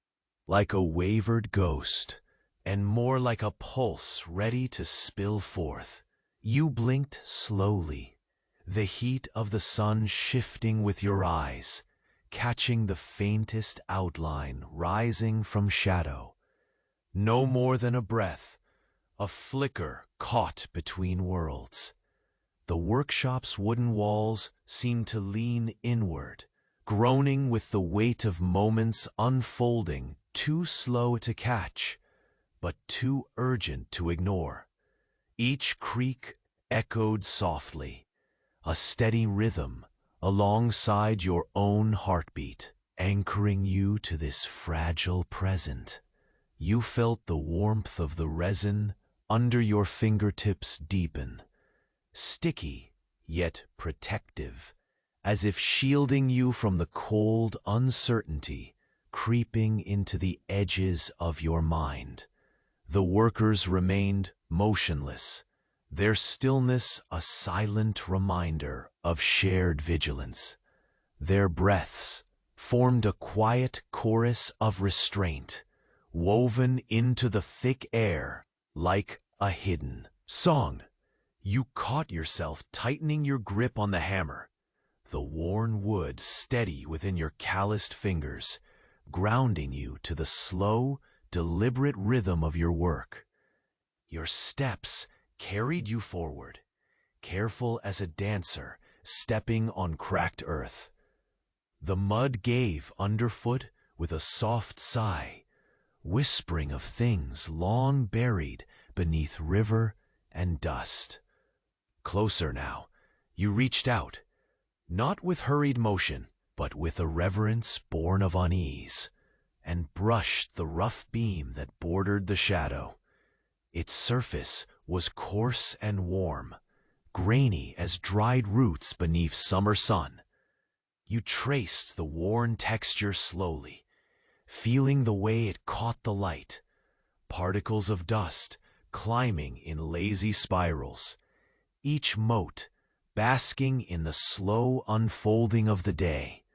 A: like a wavered ghost, and more like a pulse ready to spill forth. You blinked slowly, the heat of the sun shifting with your eyes, catching the faintest outline rising from shadow. No more than a breath, a flicker caught between worlds. The workshop's wooden walls seemed to lean inward, groaning with the weight of moments unfolding, too slow to catch, but too urgent to ignore. Each creak echoed softly, a steady rhythm alongside your own heartbeat, anchoring you to this fragile present. You felt the warmth of the resin under your fingertips deepen, sticky yet protective, as if shielding you from the cold uncertainty creeping into the edges of your mind. The workers remained motionless, their stillness a silent reminder of shared vigilance. Their breaths formed a quiet chorus of restraint, woven into the thick air like a hidden song. You caught yourself tightening your grip on the hammer, the worn wood steady within your calloused fingers, grounding you to the slow, deliberate rhythm of your work. Your steps carried you forward, careful as a dancer stepping on cracked earth. The mud gave underfoot with a soft sigh, whispering of things long buried beneath river and dust. Closer now, you reached out, not with hurried motion, but with a reverence born of unease, and brushed the rough beam that bordered the shadow. Its surface was coarse and warm, grainy as dried roots beneath summer sun. You traced the worn texture slowly, feeling the way it caught the light, particles of dust climbing in lazy spirals, each mote basking in the slow unfolding of the day.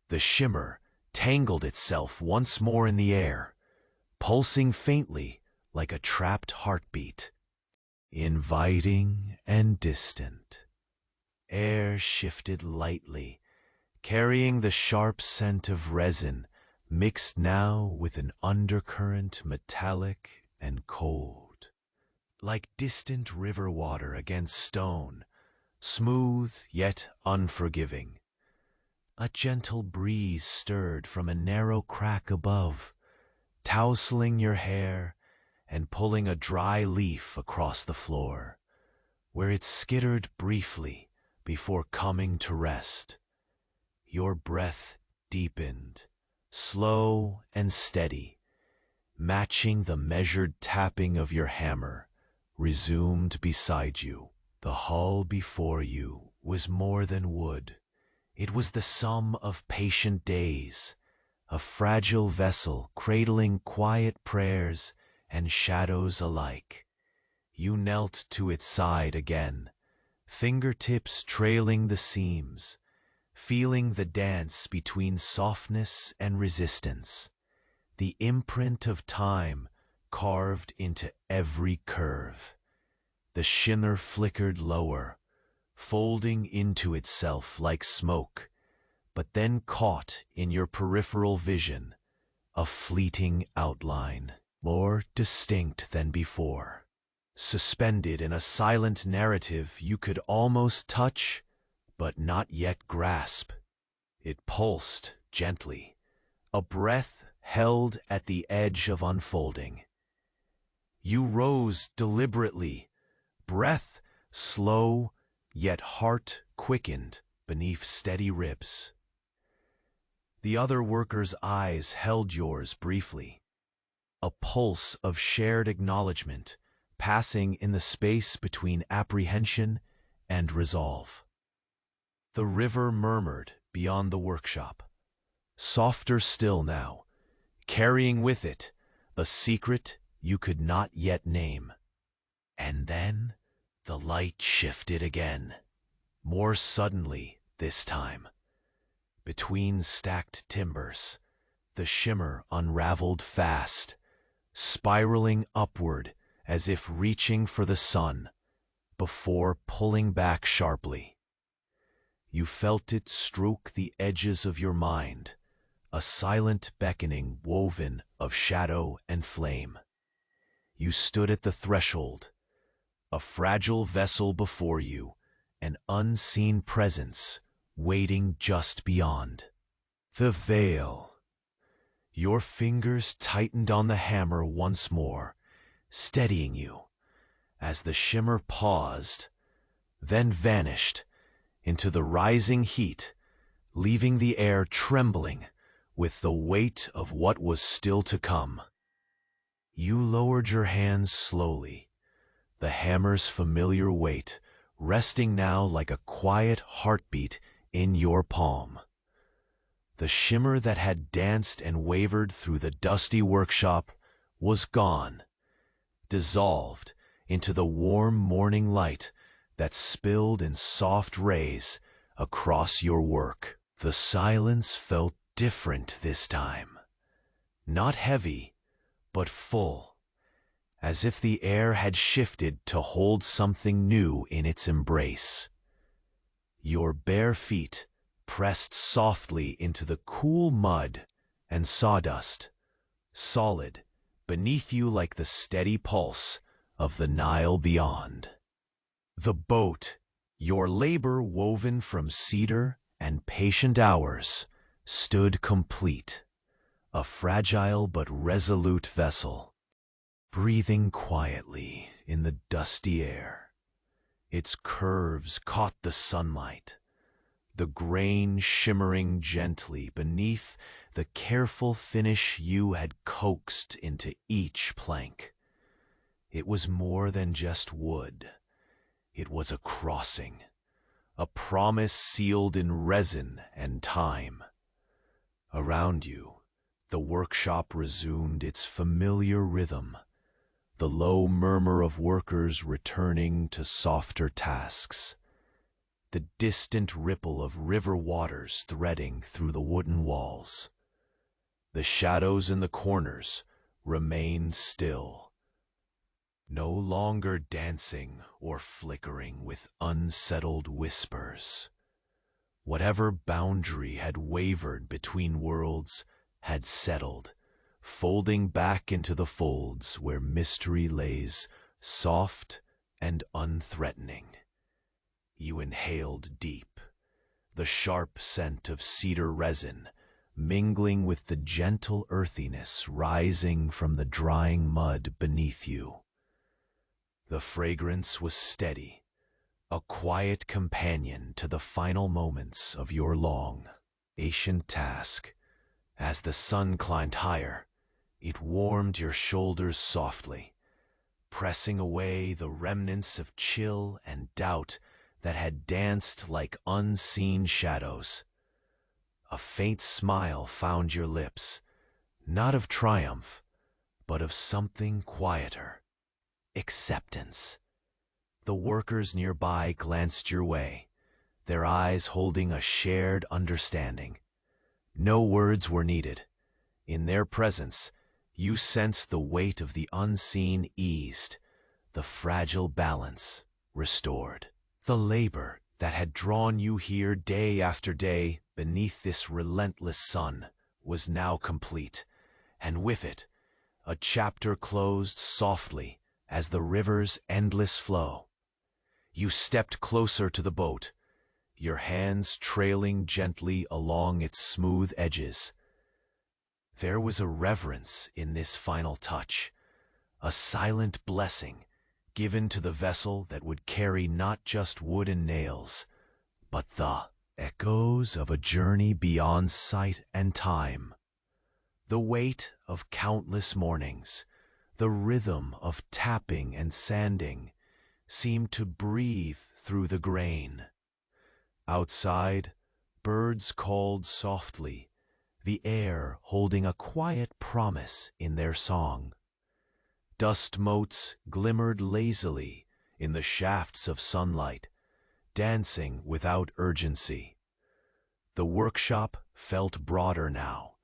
A: The shimmer tangled itself once more in the air, pulsing faintly like a trapped heartbeat, inviting and distant. Air shifted lightly, carrying the sharp scent of resin mixed now with an undercurrent metallic and cold. Like distant river water against stone, smooth yet unforgiving. A gentle breeze stirred from a narrow crack above, tousling your hair and pulling a dry leaf across the floor, where it skittered briefly before coming to rest. Your breath deepened, slow and steady, matching the measured tapping of your hammer, resumed beside you. The hull before you was more than wood. It was the sum of patient days, a fragile vessel cradling quiet prayers and shadows alike. You knelt to its side again, fingertips trailing the seams, feeling the dance between softness and resistance, the imprint of time carved into every curve. The shimmer flickered lower, folding into itself like smoke, but then caught in your peripheral vision, a fleeting outline, more distinct than before. Suspended in a silent narrative you could almost touch, but not yet grasp. It pulsed gently, a breath held at the edge of unfolding. You rose deliberately, breath slow, yet heart quickened beneath steady ribs. The other worker's eyes held yours briefly, a pulse of shared acknowledgement passing in the space between apprehension and resolve. The river murmured beyond the workshop, softer still now, carrying with it a secret you could not yet name. And then the light shifted again, more suddenly this time. Between stacked timbers, the shimmer unraveled fast, spiraling upward as if reaching for the sun, before pulling back sharply. You felt it stroke the edges of your mind, a silent beckoning woven of shadow and flame. You stood at the threshold, a fragile vessel before you, an unseen presence waiting just beyond. The veil. Your fingers tightened on the hammer once more, steadying you, as the shimmer paused, then vanished into the rising heat, leaving the air trembling with the weight of what was still to come. You lowered your hands slowly, the hammer's familiar weight resting now like a quiet heartbeat in your palm. The shimmer that had danced and wavered through the dusty workshop was gone, dissolved into the warm morning light that spilled in soft rays across your work. The silence felt different this time, not heavy, but full, as if the air had shifted to hold something new in its embrace. Your bare feet pressed softly into the cool mud and sawdust, solid beneath you like the steady pulse of the Nile beyond. The boat, your labor woven from cedar and patient hours, stood complete, a fragile but resolute vessel, breathing quietly in the dusty air. Its curves caught the sunlight, the grain shimmering gently beneath the careful finish you had coaxed into each plank. It was more than just wood. It was a crossing, a promise sealed in resin and time. Around you, the workshop resumed its familiar rhythm, the low murmur of workers returning to softer tasks, the distant ripple of river waters threading through the wooden walls. The shadows in the corners remained still, no longer dancing or flickering with unsettled whispers. Whatever boundary had wavered between worlds had settled, folding back into the folds where mystery lays soft and unthreatening. You inhaled deep, the sharp scent of cedar resin mingling with the gentle earthiness rising from the drying mud beneath you. The fragrance was steady, a quiet companion to the final moments of your long, ancient task. As the sun climbed higher, it warmed your shoulders softly, pressing away the remnants of chill and doubt that had danced like unseen shadows. A faint smile found your lips, not of triumph, but of something quieter: acceptance. The workers nearby glanced your way, their eyes holding a shared understanding. No words were needed. In their presence, you sensed the weight of the unseen eased, the fragile balance restored. The labor that had drawn you here day after day beneath this relentless sun was now complete, and with it, a chapter closed softly as the river's endless flow. You stepped closer to the boat, your hands trailing gently along its smooth edges. There was a reverence in this final touch, a silent blessing given to the vessel that would carry not just wood and nails, but the echoes of a journey beyond sight and time. The weight of countless mornings, the rhythm of tapping and sanding, seemed to breathe through the grain. Outside, birds called softly, the air holding a quiet promise in their song. Dust motes glimmered lazily in the shafts of sunlight, dancing without urgency. The workshop felt broader now,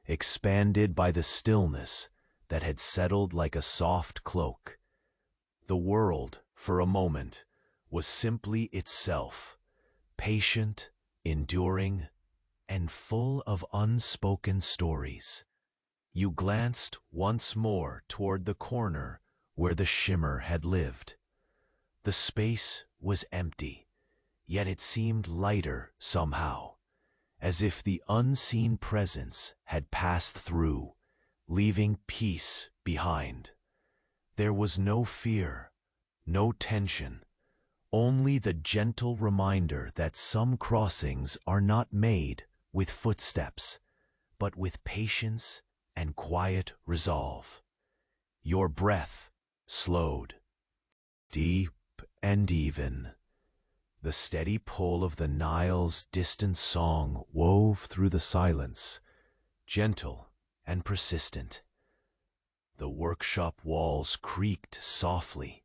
A: expanded by the stillness that had settled like a soft cloak. The world, for a moment, was simply itself, patient, enduring, and full of unspoken stories. You glanced once more toward the corner where the shimmer had lived. The space was empty, yet it seemed lighter somehow, as if the unseen presence had passed through, leaving peace behind. There was no fear, no tension, only the gentle reminder that some crossings are not made with footsteps, but with patience and quiet resolve. Your breath slowed, deep and even. The steady pull of the Nile's distant song wove through the silence, gentle and persistent. The workshop walls creaked softly,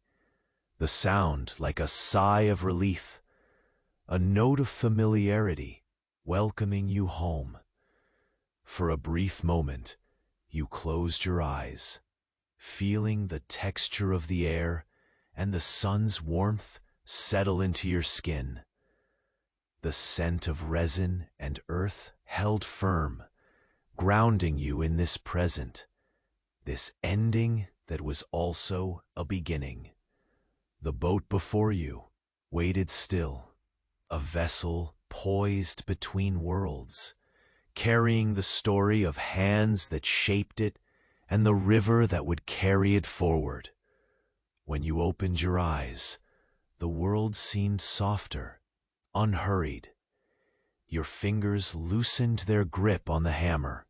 A: the sound like a sigh of relief, a note of familiarity welcoming you home. For a brief moment, you closed your eyes, feeling the texture of the air and the sun's warmth settle into your skin. The scent of resin and earth held firm, grounding you in this present, this ending that was also a beginning. The boat before you waited still, a vessel poised between worlds, carrying the story of hands that shaped it and the river that would carry it forward. When you opened your eyes, the world seemed softer, unhurried. Your fingers loosened their grip on the hammer,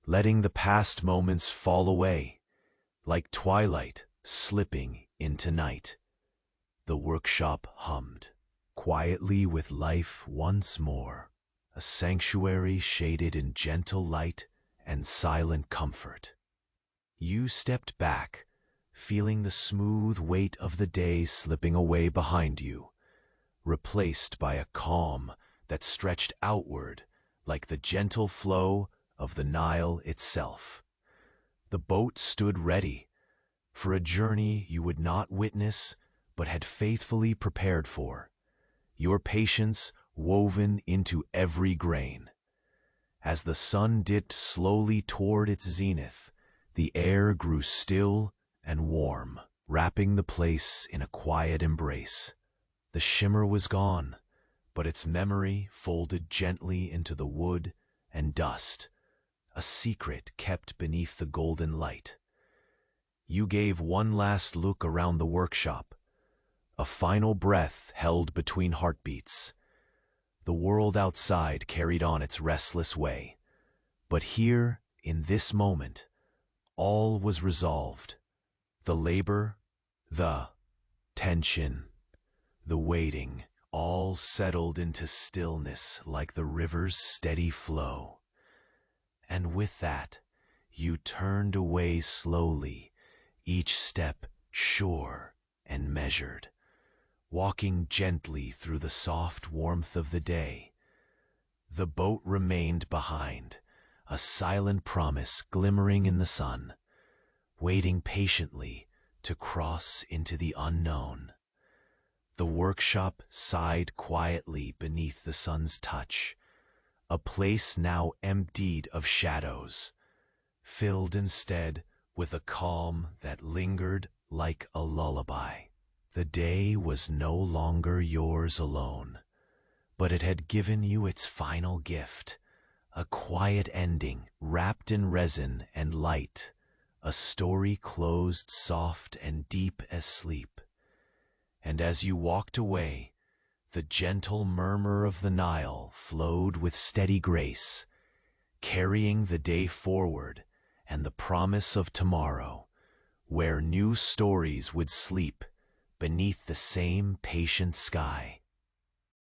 A: letting the past moments fall away, like twilight slipping into night. The workshop hummed, quietly with life once more, a sanctuary shaded in gentle light and silent comfort. You stepped back, feeling the smooth weight of the day slipping away behind you, replaced by a calm that stretched outward like the gentle flow of the Nile itself. The boat stood ready for a journey you would not witness but had faithfully prepared for, your patience woven into every grain. As the sun dipped slowly toward its zenith, the air grew still and warm, wrapping the place in a quiet embrace. The shimmer was gone, but its memory folded gently into the wood and dust, a secret kept beneath the golden light. You gave one last look around the workshop, a final breath held between heartbeats. The world outside carried on its restless way, but here, in this moment, all was resolved. The labor, the tension, the waiting, all settled into stillness like the river's steady flow. And with that, you turned away slowly, each step sure and measured, walking gently through the soft warmth of the day. The boat remained behind, a silent promise glimmering in the sun, waiting patiently to cross into the unknown. The workshop sighed quietly beneath the sun's touch, a place now emptied of shadows, filled instead with a calm that lingered like a lullaby. The day was no longer yours alone, but it had given you its final gift, a quiet ending wrapped in resin and light, a story closed soft and deep as sleep. And as you walked away, the gentle murmur of the Nile flowed with steady grace, carrying the day forward and the promise of tomorrow, where new stories would sleep beneath the same patient sky.